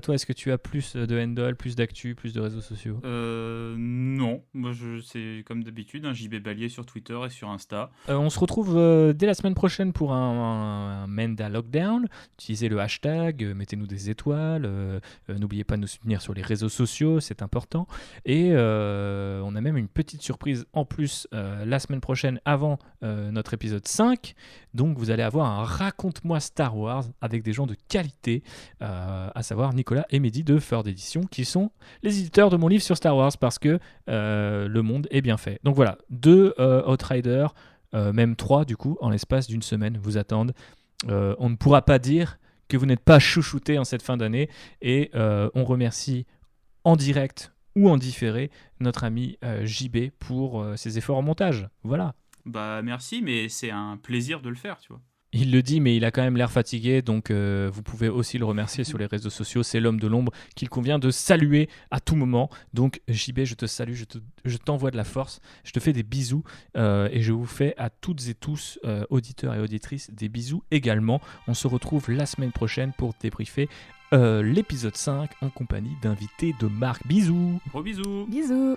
toi, est-ce que tu as plus de handles, plus d'actu, plus de réseaux sociaux? Non, moi c'est comme d'habitude, JB Balier sur Twitter et sur Insta. On se retrouve dès la semaine prochaine pour un Menda Lockdown. Utilisez le hashtag, mettez-nous des étoiles, n'oubliez pas de nous soutenir sur les réseaux sociaux, c'est important. Et on a même une petite surprise en plus la semaine prochaine avant notre épisode 5. Donc vous allez avoir un Raconte-moi Star Wars avec des gens de qualité, à savoir Nicolas et Mehdi de Feur d'édition, qui sont les éditeurs de mon livre sur Star Wars, parce que le monde est bien fait. Donc voilà, 2 Outriders, même 3 du coup, en l'espace d'une semaine vous attendent. On ne pourra pas dire que vous n'êtes pas chouchoutés en cette fin d'année, et on remercie en direct ou en différé notre ami JB pour ses efforts en montage. Voilà. Bah merci, mais c'est un plaisir de le faire, tu vois. Il le dit, mais il a quand même l'air fatigué, donc vous pouvez aussi le remercier sur les réseaux sociaux. C'est l'homme de l'ombre qu'il convient de saluer à tout moment. Donc JB, je te salue, je t'envoie de la force, je te fais des bisous et je vous fais à toutes et tous, auditeurs et auditrices, des bisous également. On se retrouve la semaine prochaine pour débriefer l'épisode 5 en compagnie d'invités de marque. Bisous. Gros bisous. Bisous.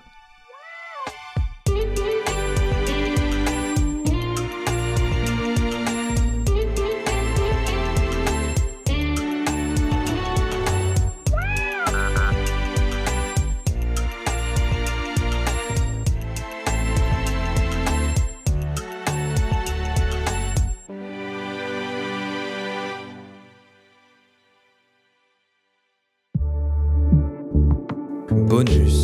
Bonus.